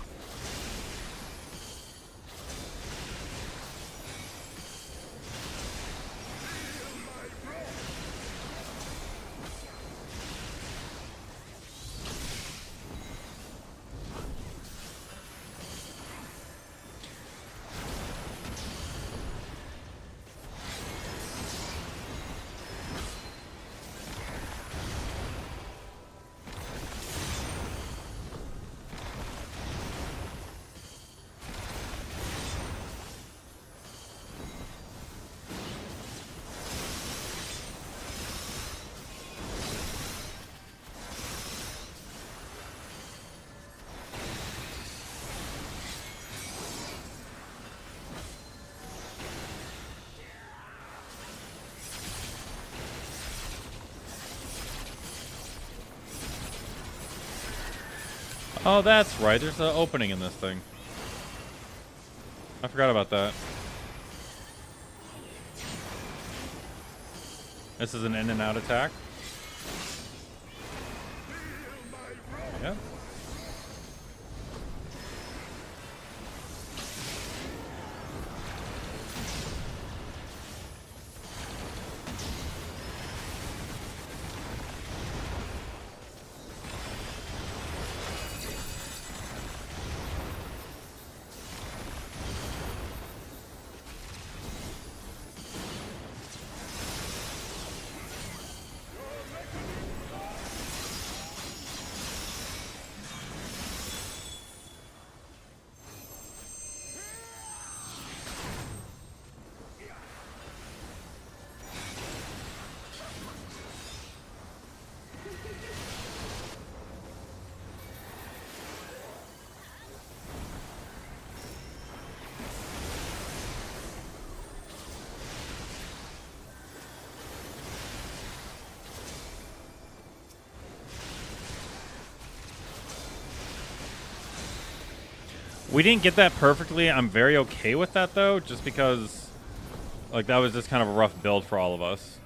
Oh, that's right. There's an opening in this thing. I forgot about that. This is an in and out attack. Yeah. We didn't get that perfectly. I'm very okay with that, though, just because, like, that was just kind of a rough build for all of us.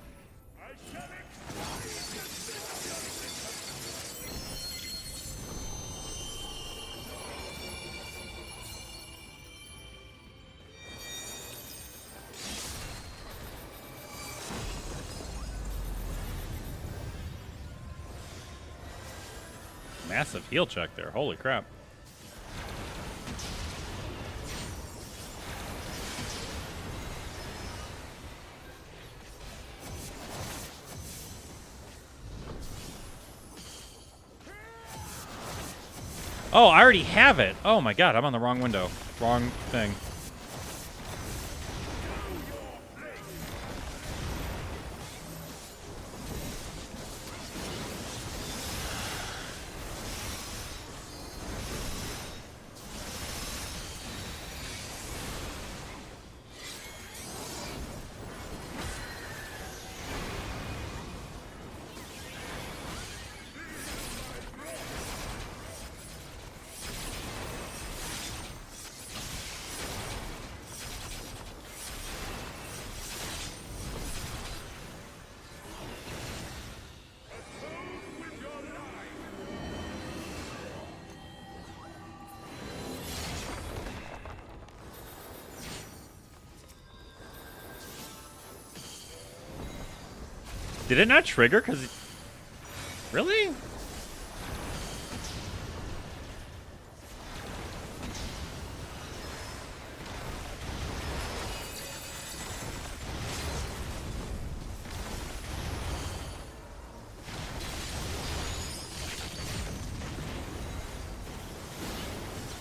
Massive heal check there. Holy crap. Oh, I already have it. Oh my god, I'm on the wrong window. Wrong thing. Did it not trigger? Because... Really?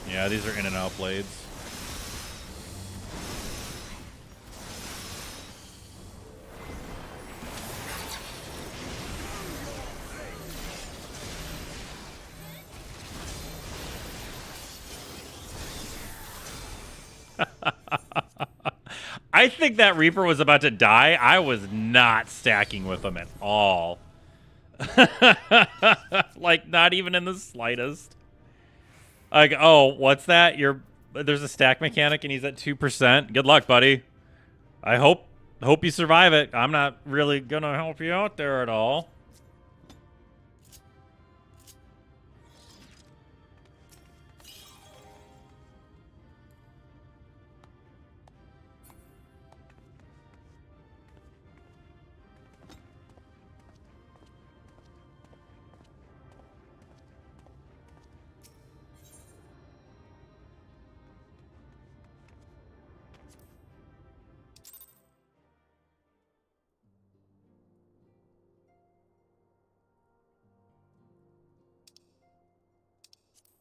Yeah, these are in and out blades. I think that Reaper was about to die. I was not stacking with him at all. Like, not even in the slightest. Like, oh, what's that? There's a stack mechanic and he's at 2%. Good luck, buddy. I hope you survive it. I'm not really gonna help you out there at all.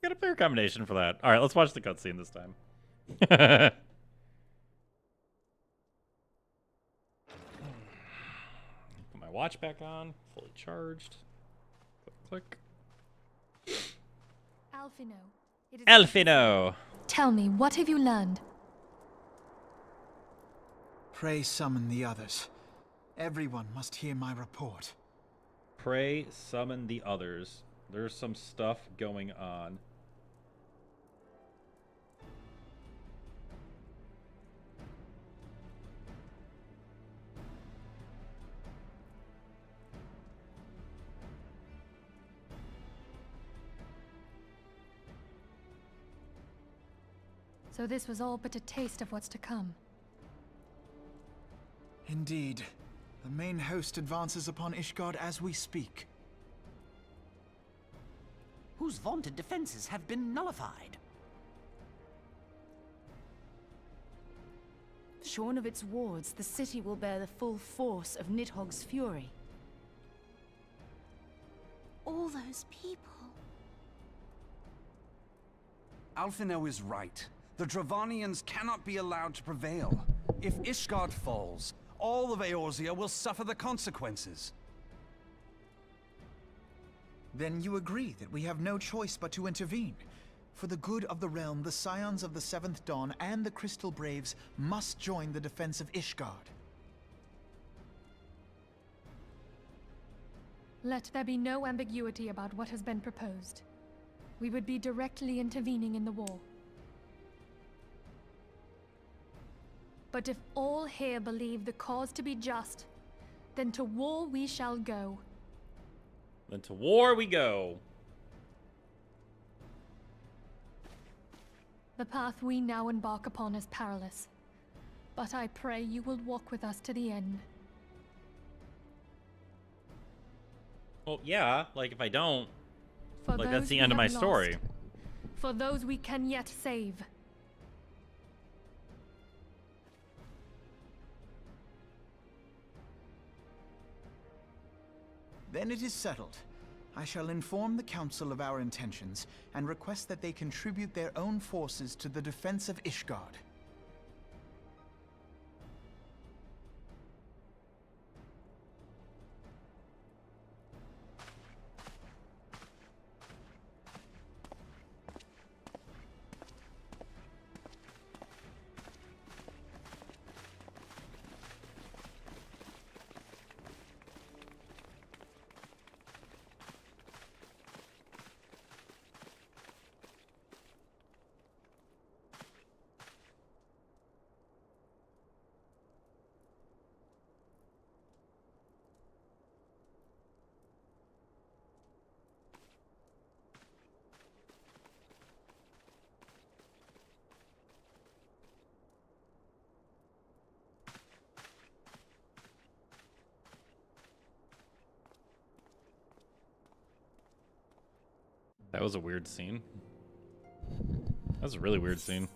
Got a fair combination for that. All right, let's watch the cutscene this time. Put my watch back on, fully charged. Click, click. Alphino. It is Alphino. Tell me, what have you learned? Pray summon the others. Everyone must hear my report. Pray summon the others. There's some stuff going on. So this was all but a taste of what's to come. Indeed. The main host advances upon Ishgard as we speak. Whose vaunted defenses have been nullified. Shorn of its wards, the city will bear the full force of Nidhogg's fury. All those people. Alphino is right. The Dravanians cannot be allowed to prevail. If Ishgard falls, all of Eorzea will suffer the consequences. Then you agree that we have no choice but to intervene. For the good of the realm, the Scions of the Seventh Dawn and the Crystal Braves must join the defense of Ishgard. Let there be no ambiguity about what has been proposed. We would be directly intervening in the war. But if all here believe the cause to be just, then to war we shall go. Then to war we go. The path we now embark upon is perilous, but I pray you will walk with us to the end. Well, yeah, like if I don't, For like those that's the we end of my have story. lost, for those we can yet save. Then it is settled. I shall inform the Council of our intentions and request that they contribute their own forces to the defense of Ishgard. That was a weird scene. That was a really weird scene.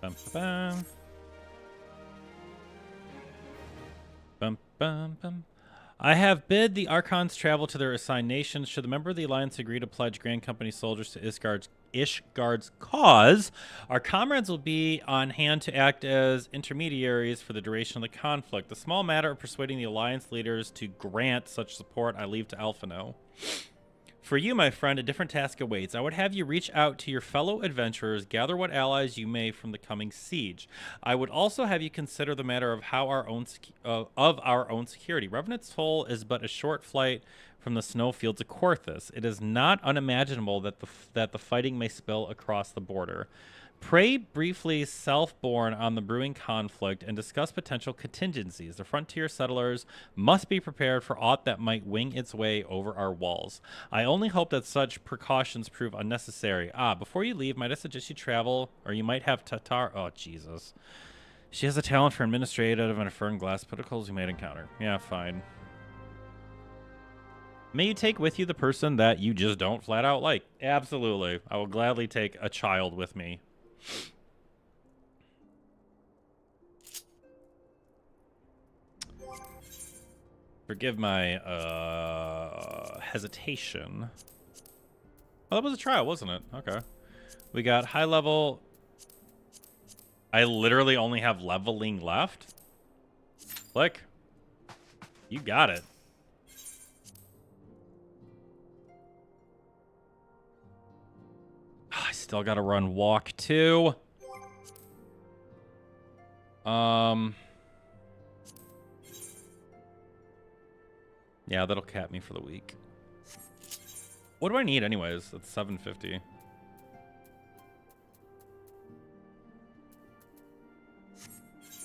Bum, bum, bum, bum, bum. I have bid the Archons travel to their assigned nations. Should the member of the Alliance agree to pledge Grand Company soldiers to Ishgard's cause, our comrades will be on hand to act as intermediaries for the duration of the conflict. The small matter of persuading the Alliance leaders to grant such support I leave to Alphino. For you, my friend, a different task awaits. I would have you reach out to your fellow adventurers, gather what allies you may from the coming siege. I would also have you consider the matter of our own security. Revenant's Toll is but a short flight from the snowfields of Korthus. It is not unimaginable that the fighting may spill across the border. Pray briefly self-born on the brewing conflict and discuss potential contingencies. The frontier settlers must be prepared for aught that might wing its way over our walls. I only hope that such precautions prove unnecessary. Before you leave, might I suggest you travel, or you might have Tatar... Oh, Jesus. She has a talent for administrative and fern glass protocols you might encounter. Yeah, fine. May you take with you the person that you just don't flat out like. Absolutely. I will gladly take a child with me. Forgive my hesitation. Oh, that was a trial, wasn't it? Okay. We got high level. I literally only have leveling left. Click. You got it. I still got to run walk too. Yeah, that'll cap me for the week. What do I need anyways? It's 750.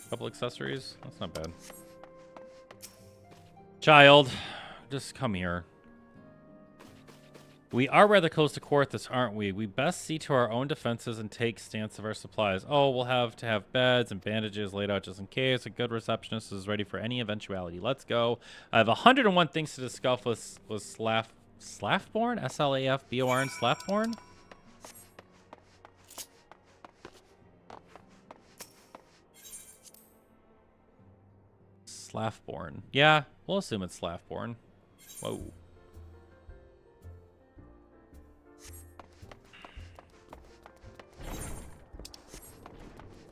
Couple accessories. That's not bad. Child, just come here. We are rather close to Korthus, aren't we? We best see to our own defenses and take stance of our supplies. Oh, we'll have to have beds and bandages laid out just in case. A good receptionist is ready for any eventuality. Let's go. I have 101 things to discuss with Slaftborn? S-L-A-F-B-O-R-N? Slaftborn? Slaftborn. Yeah, we'll assume it's Slaftborn. Whoa.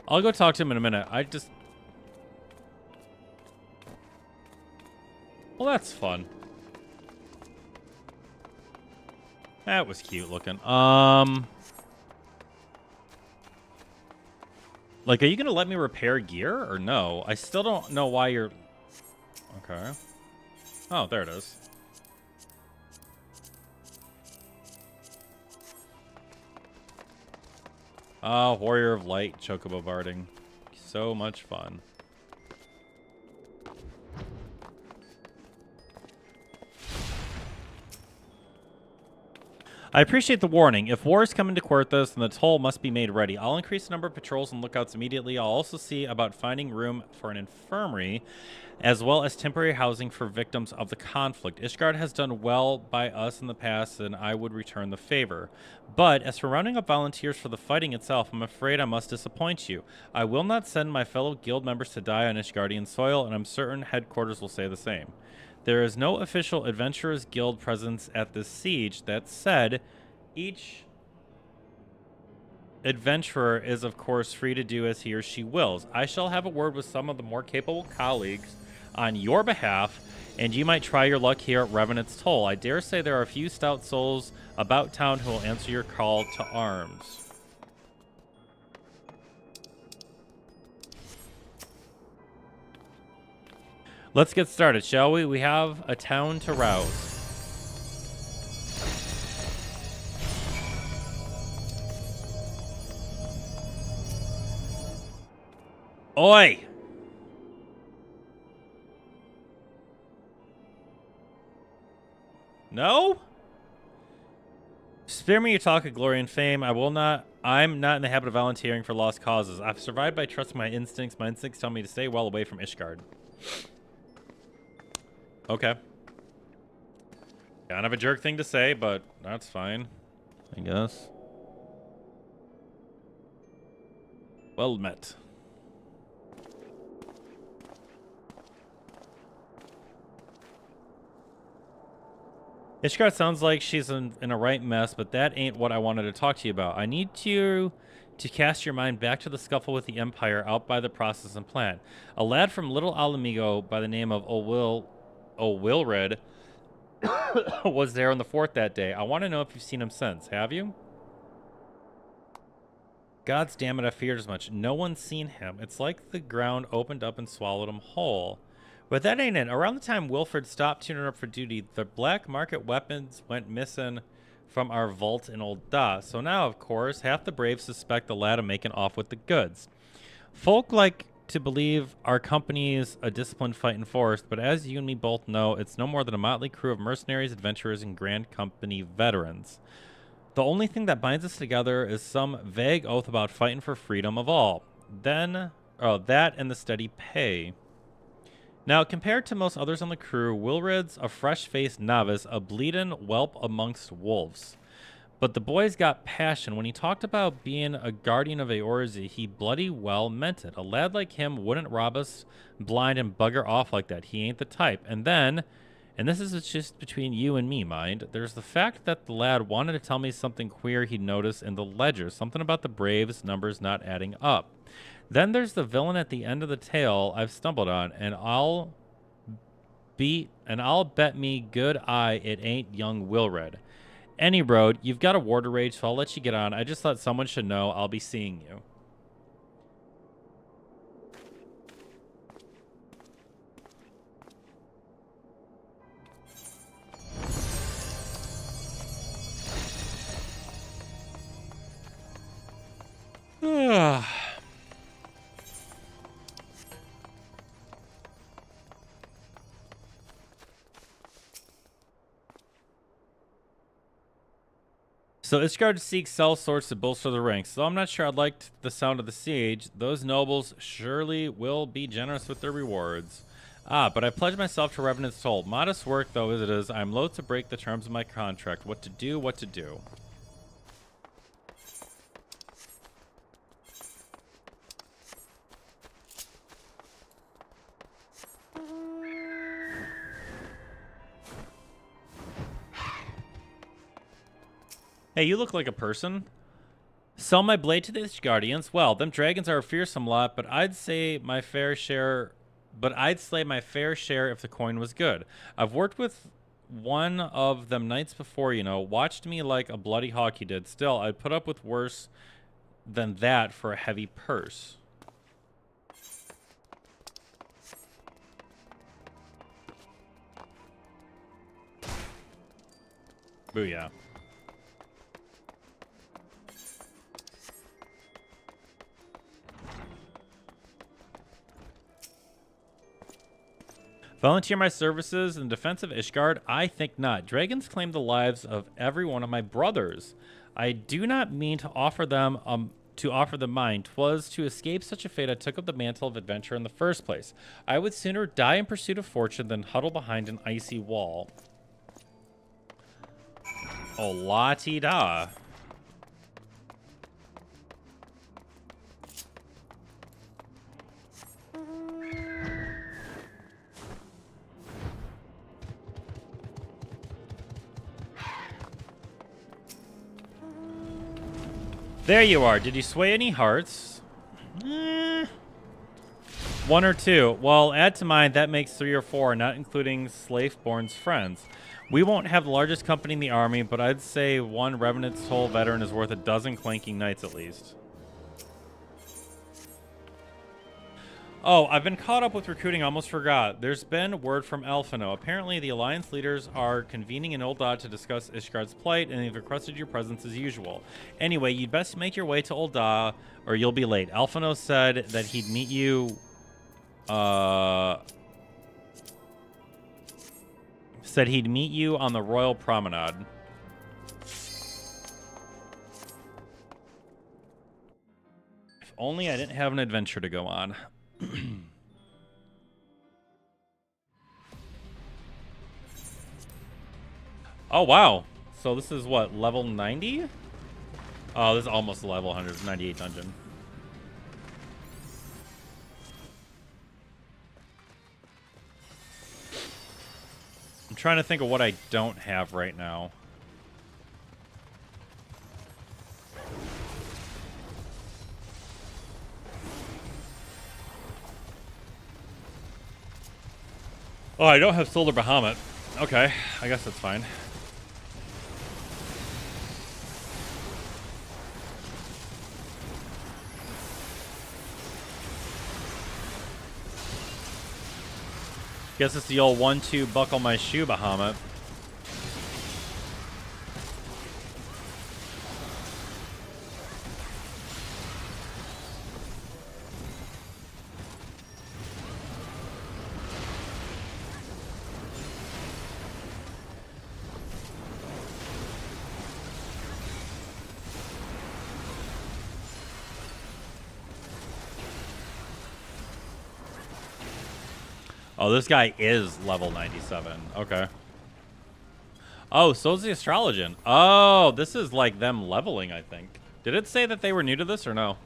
I'll go talk to him in a minute. Well, that's fun. That was cute looking. Like, are you gonna let me repair gear or no? I still don't know why you're... Okay. Oh, there it is. Warrior of Light, Chocobo Barding. So much fun. I appreciate the warning. If war is coming to Korthus, then the toll must be made ready. I'll increase the number of patrols and lookouts immediately. I'll also see about finding room for an infirmary, as well as temporary housing for victims of the conflict. Ishgard has done well by us in the past, and I would return the favor. But as for rounding up volunteers for the fighting itself, I'm afraid I must disappoint you. I will not send my fellow guild members to die on Ishgardian soil, and I'm certain headquarters will say the same. There is no official Adventurers Guild presence at this siege. That said, each adventurer is, of course, free to do as he or she wills. I shall have a word with some of the more capable colleagues on your behalf, and you might try your luck here at Revenant's Toll. I dare say there are a few stout souls about town who will answer your call to arms. Let's get started, shall we? We have a town to rouse. Oi! No? Spare me your talk of glory and fame. I'm not in the habit of volunteering for lost causes. I've survived by trusting my instincts. My instincts tell me to stay well away from Ishgard. Okay. Kind of a jerk thing to say, but that's fine, I guess. Well met. Ishgard sounds like she's in a right mess, but that ain't what I wanted to talk to you about. I need you to cast your mind back to the scuffle with the Empire out by the process and plant. A lad from Little Alamigo by the name of O'Wilred was there on the fort that day. I want to know if you've seen him since. Have you? God's damn it, I feared as much. No one's seen him. It's like the ground opened up and swallowed him whole. But that ain't it. Around the time Wilfred stopped tuning up for duty, the black market weapons went missing from our vault in Old Da. So now, of course, half the Braves suspect the lad of making off with the goods. Folk like to believe our company's a disciplined fighting force, but as you and me both know, it's no more than a motley crew of mercenaries, adventurers, and Grand Company veterans. The only thing that binds us together is some vague oath about fighting for freedom of all. That and the steady pay. Now, compared to most others on the crew, Wilred's a fresh-faced novice, a bleeding whelp amongst wolves. But the boy's got passion. When he talked about being a guardian of Eorzea, he bloody well meant it. A lad like him wouldn't rob us blind and bugger off like that. He ain't the type. And then, and this is just between you and me, mind, there's the fact that the lad wanted to tell me something queer he'd noticed in the ledger, something about the Braves' numbers not adding up. Then there's the villain at the end of the tale I've stumbled on, and I'll bet me good eye it ain't young Wilred. Any road, you've got a war to rage, so I'll let you get on. I just thought someone should know I'll be seeing you. So Ishgard seeks sell swords to bolster the ranks. So I'm not sure I'd like the sound of the siege. Those nobles surely will be generous with their rewards. But I pledge myself to Revenant's Toll. Modest work though as it is, I'm loath to break the terms of my contract. What to do, what to do. Hey, you look like a person. Sell my blade to the Ishgardians. Well, them dragons are a fearsome lot, but I'd say my fair share. But I'd slay my fair share if the coin was good. I've worked with one of them knights before, you know. Watched me like a bloody hawk he did. Still, I'd put up with worse than that for a heavy purse. Booyah. Volunteer my services in defense of Ishgard? I think not. Dragons claim the lives of every one of my brothers. I do not mean to offer them mine. 'Twas to escape such a fate I took up the mantle of adventure in the first place. I would sooner die in pursuit of fortune than huddle behind an icy wall. Oh, la-ti-da. There you are. Did you sway any hearts? 1 or 2. Well, add to mine, that makes 3 or 4, not including Slaveborn's friends. We won't have the largest company in the army, but I'd say 1 Revenant's Toll veteran is worth a dozen clanking knights at least. Oh, I've been caught up with recruiting, almost forgot. There's been word from Alphino. Apparently, the Alliance leaders are convening in Ul'dah to discuss Ishgard's plight, and they've requested your presence as usual. Anyway, you'd best make your way to Ul'dah, or you'll be late. Alphino said that he'd meet you... said he'd meet you on the Royal Promenade. If only I didn't have an adventure to go on. Oh, wow. So this is what, level 90? Oh, this is almost level 100, 98 dungeon. I'm trying to think of what I don't have right now. Oh, I don't have Solar Bahamut. Okay, I guess that's fine. Guess it's the old 1-2 buckle my shoe Bahamut. Oh, this guy is level 97. Okay. Oh, so's the Astrologian. Oh, this is like them leveling, I think. Did it say that they were new to this or no?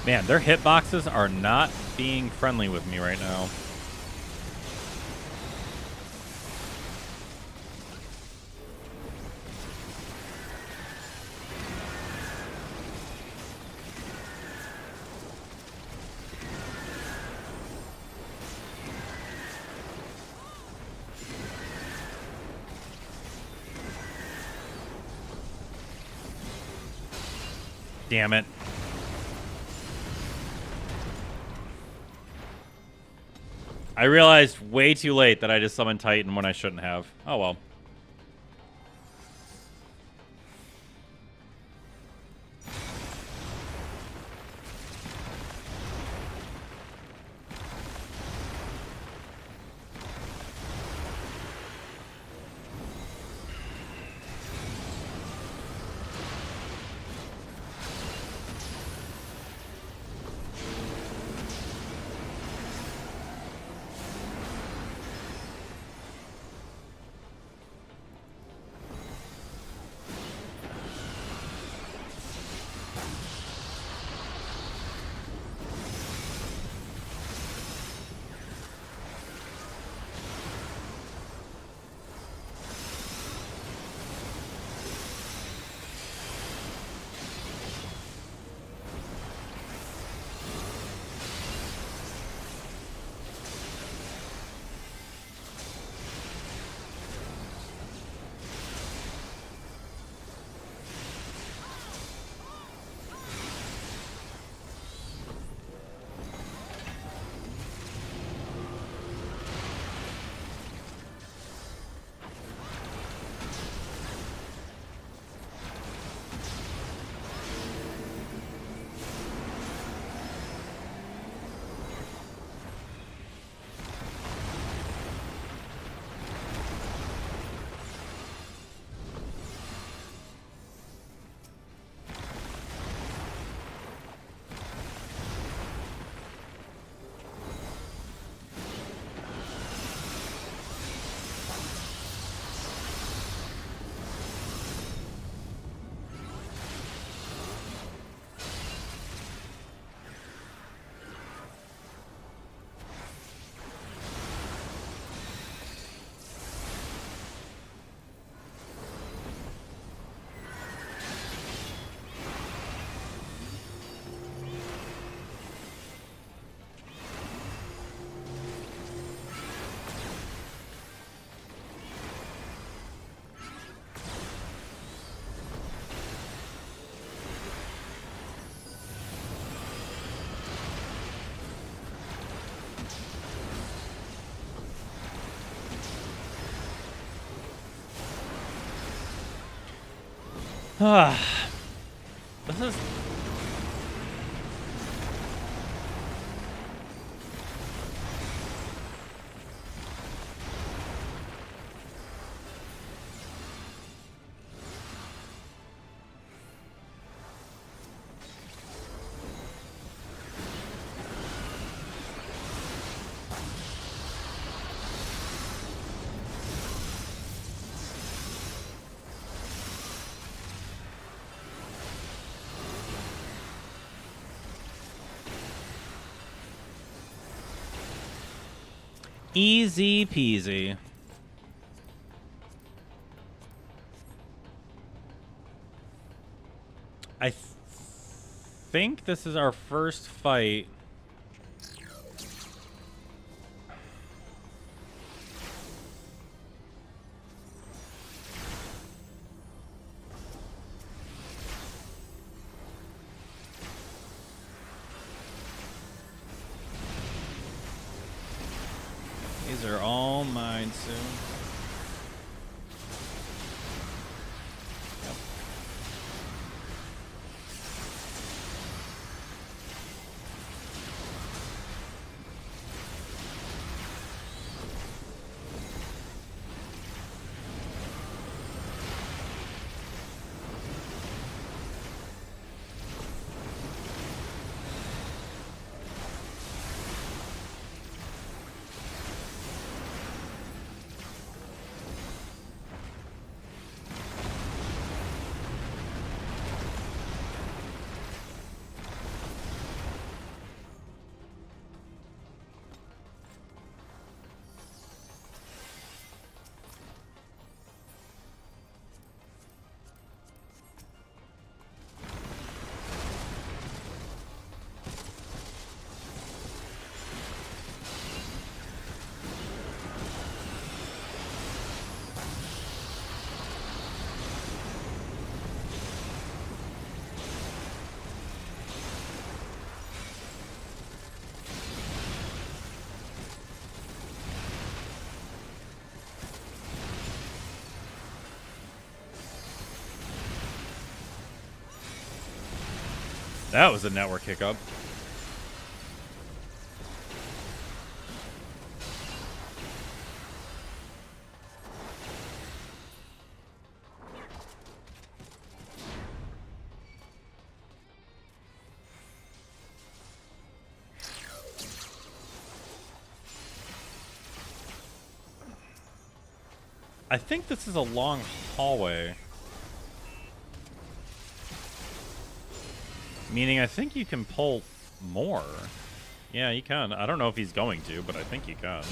Man, their hitboxes are not being friendly with me right now. Damn it. I realized way too late that I just summoned Titan when I shouldn't have. Oh well. This is... Easy peasy. I think this is our first fight. These are all mine soon. Yep. That was a network hiccup. I think this is a long hallway. Meaning, I think you can pull more. Yeah, you can. I don't know if he's going to, but I think you can.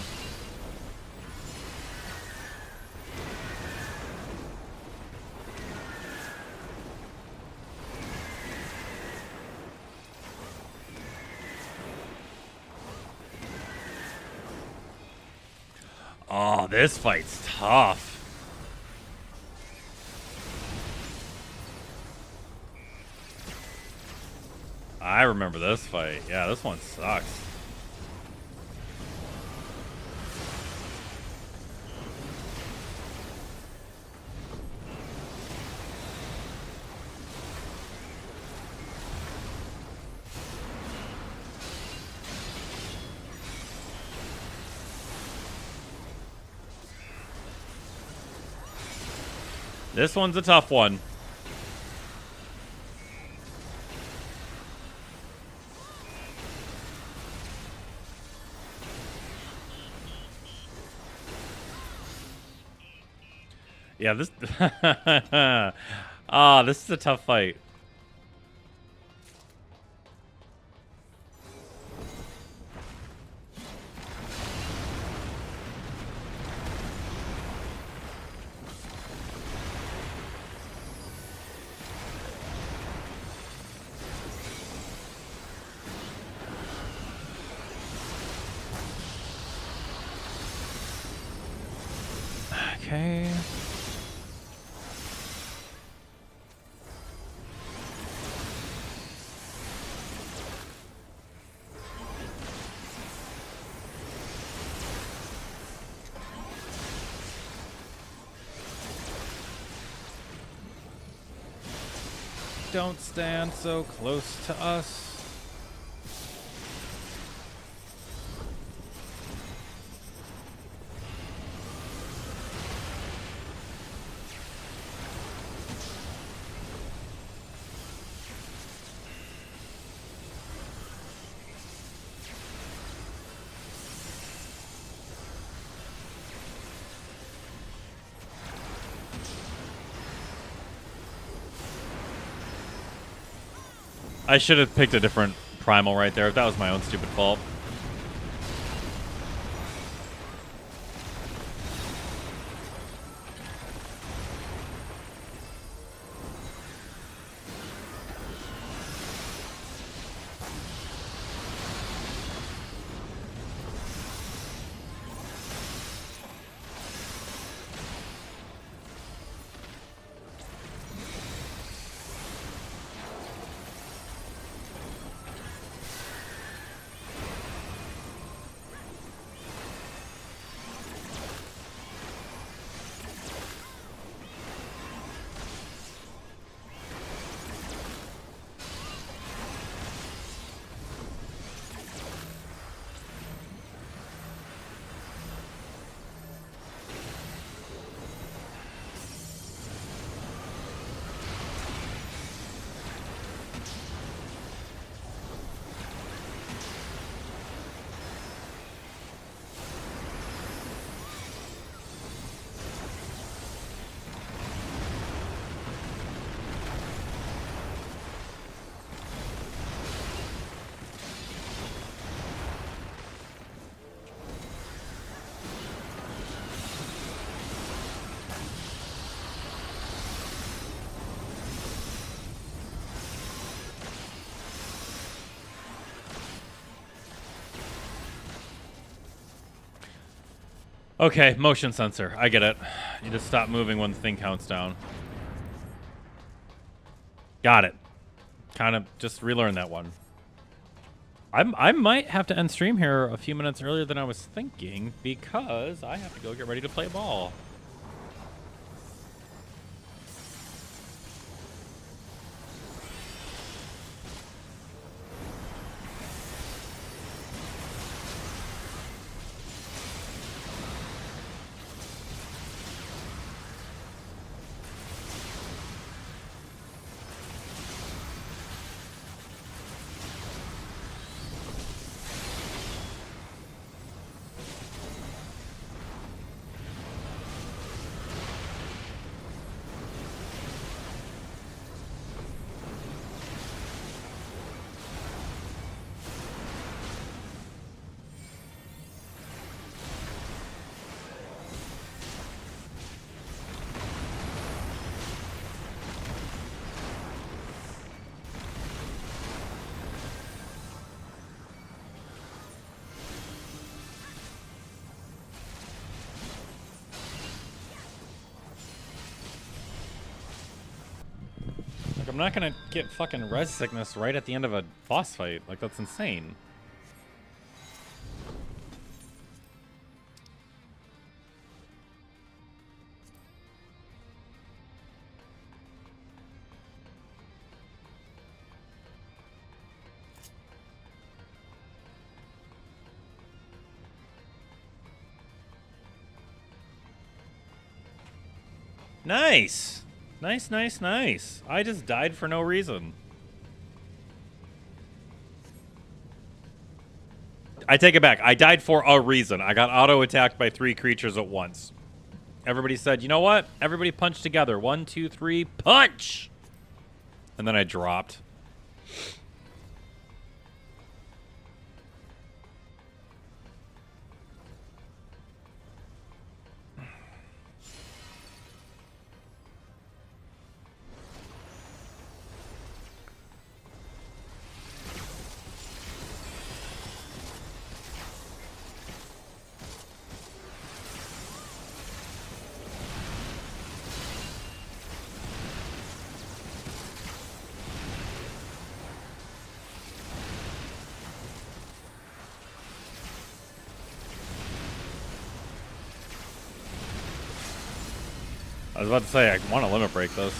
Oh, this fight's tough. I remember this fight. Yeah, this one sucks. This one's a tough one. Yeah, this... Ah, this is a tough fight. Okay. don't stand so close to us. I should have picked a different primal right there. That was my own stupid fault. Okay, motion sensor. I get it. You just stop moving when the thing counts down. Got it. Kind of just relearn that one. I might have to end stream here a few minutes earlier than I was thinking because I have to go get ready to play ball. I'm not gonna get fucking res sickness right at the end of a boss fight. Like, that's insane. Nice! Nice, nice, nice. I just died for no reason. I take it back. I died for a reason. I got auto-attacked by 3 creatures at once. Everybody said, you know what? Everybody punch together. 1, 2, 3, punch! And then I dropped. I was about to say, I want to limit break this.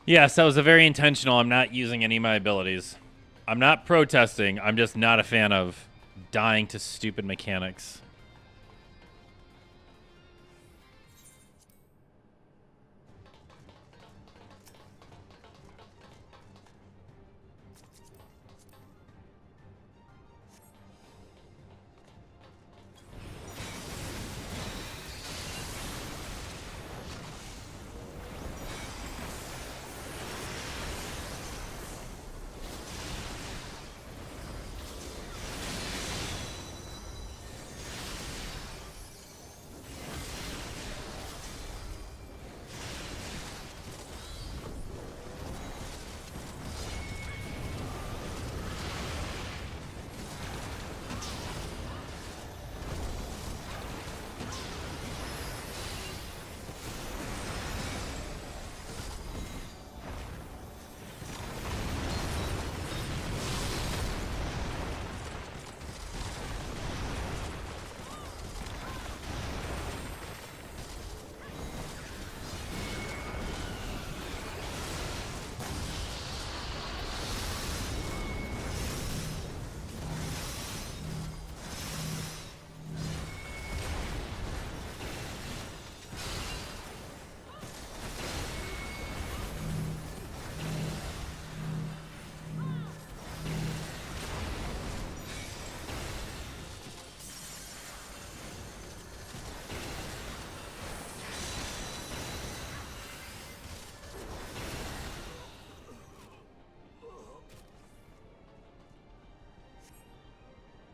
Yes, that was a very intentional. I'm not using any of my abilities. I'm not protesting. I'm just not a fan of dying to stupid mechanics.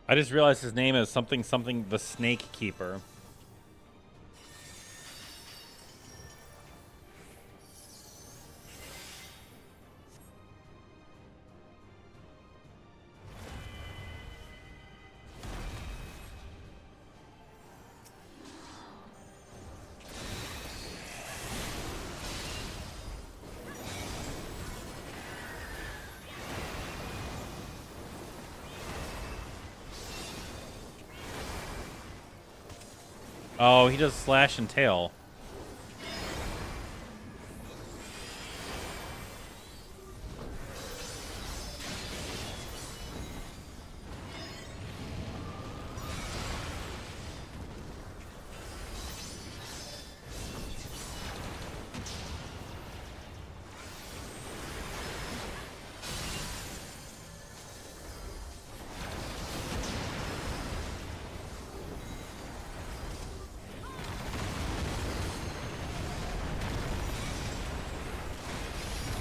I just realized his name is something the Snake Keeper. Oh, he does slash and tail.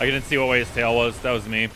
I didn't see what way his tail was. That was me.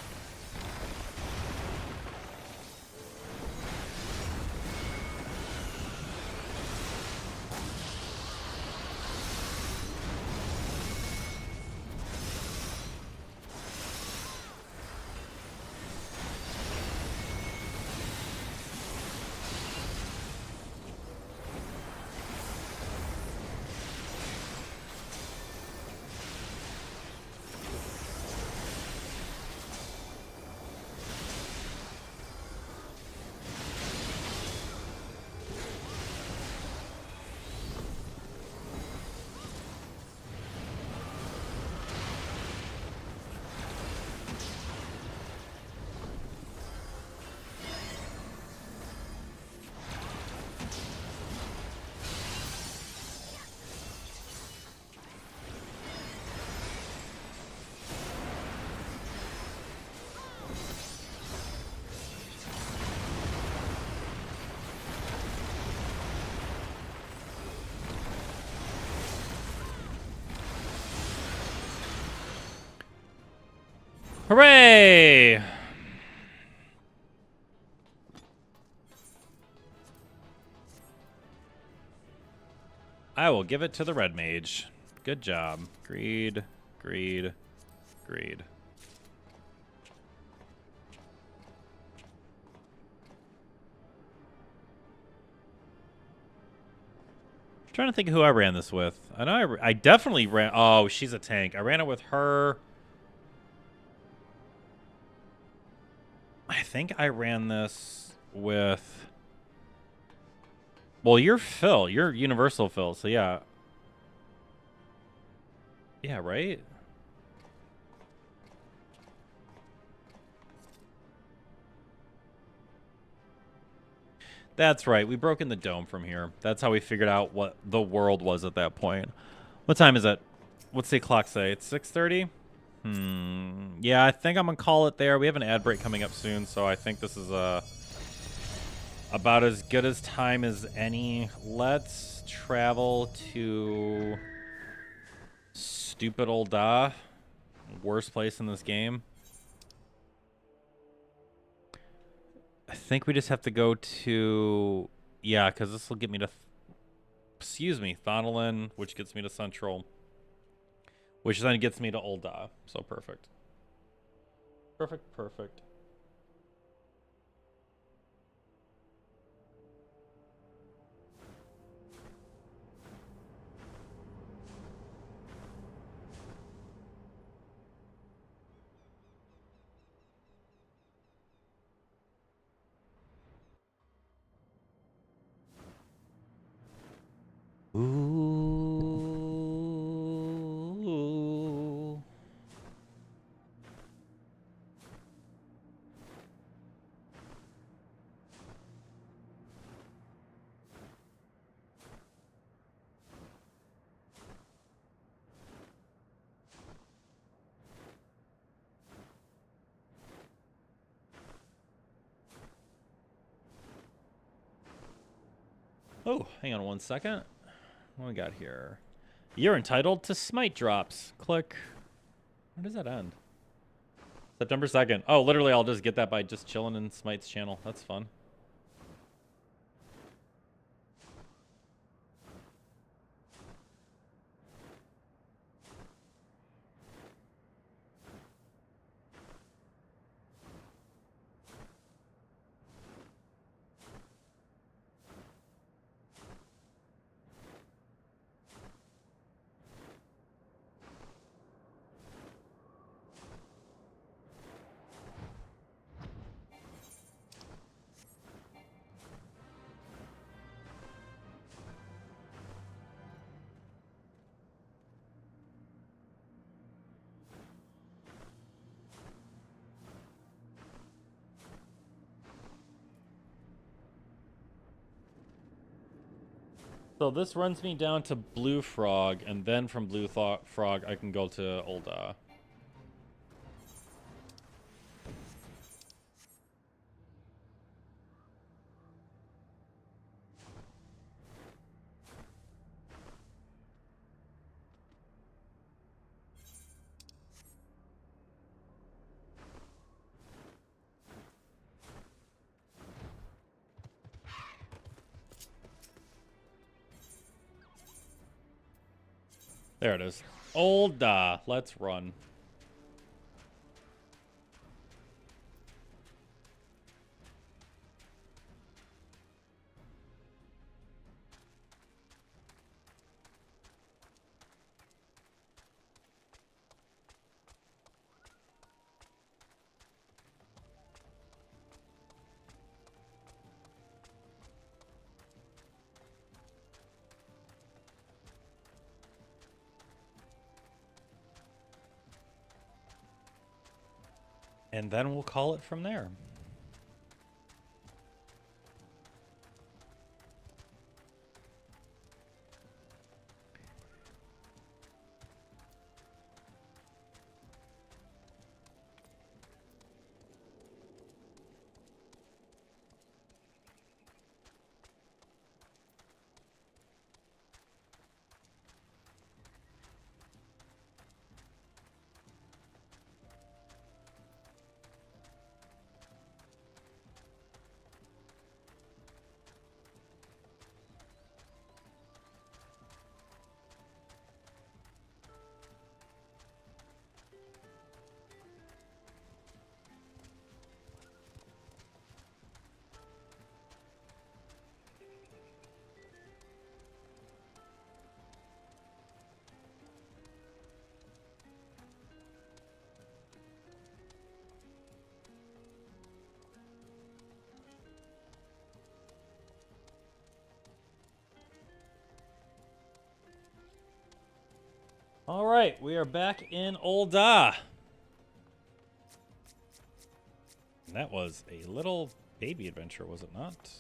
Hooray! I will give it to the red mage. Good job. Greed, greed, greed. I'm trying to think of who I ran this with. I know I definitely ran. Oh, she's a tank. I ran it with her. I think I ran this with... Well, you're Phil. You're Universal Phil, so yeah. Yeah, right? That's right. We broke in the dome from here. That's how we figured out what the world was at that point. What time is it? What's the clock say? It's 6:30? Yeah, I think I'm going to call it there. We have an ad break coming up soon, so I think this is about as good as time as any. Let's travel to stupid old Da. Worst place in this game. I think we just have to go to... Yeah, because this will get me to... Excuse me, Thonolin, which gets me to Central. Which then gets me to Old Da. So perfect. Perfect, perfect. Ooh. Oh, hang on one second. What we got here? You're entitled to Smite drops. Click. When does that end? September 2nd. Oh, literally, I'll just get that by just chilling in Smite's channel. That's fun. So this runs me down to Blue Frog, and then from Blue Frog, I can go to Ul'dah. There it is. Ul'dah. Let's run. And then we'll call it from there. All right, we are back in Ul'dah. That was a little baby adventure, was it not?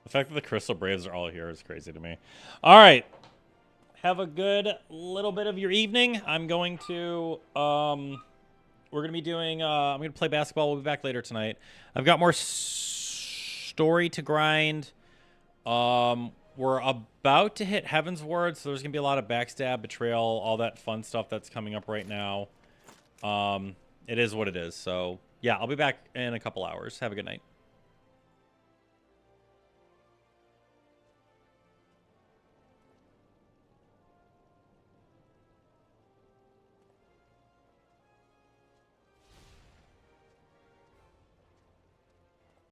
The fact that the Crystal Braves are all here is crazy to me. All right. Have a good little bit of your evening. I'm going to, we're going to be doing, I'm going to play basketball. We'll be back later tonight. I've got more story to grind. We're about to hit Heaven's Word, so there's going to be a lot of backstab, betrayal, all that fun stuff that's coming up right now. It is what it is. So, yeah, I'll be back in a couple hours. Have a good night.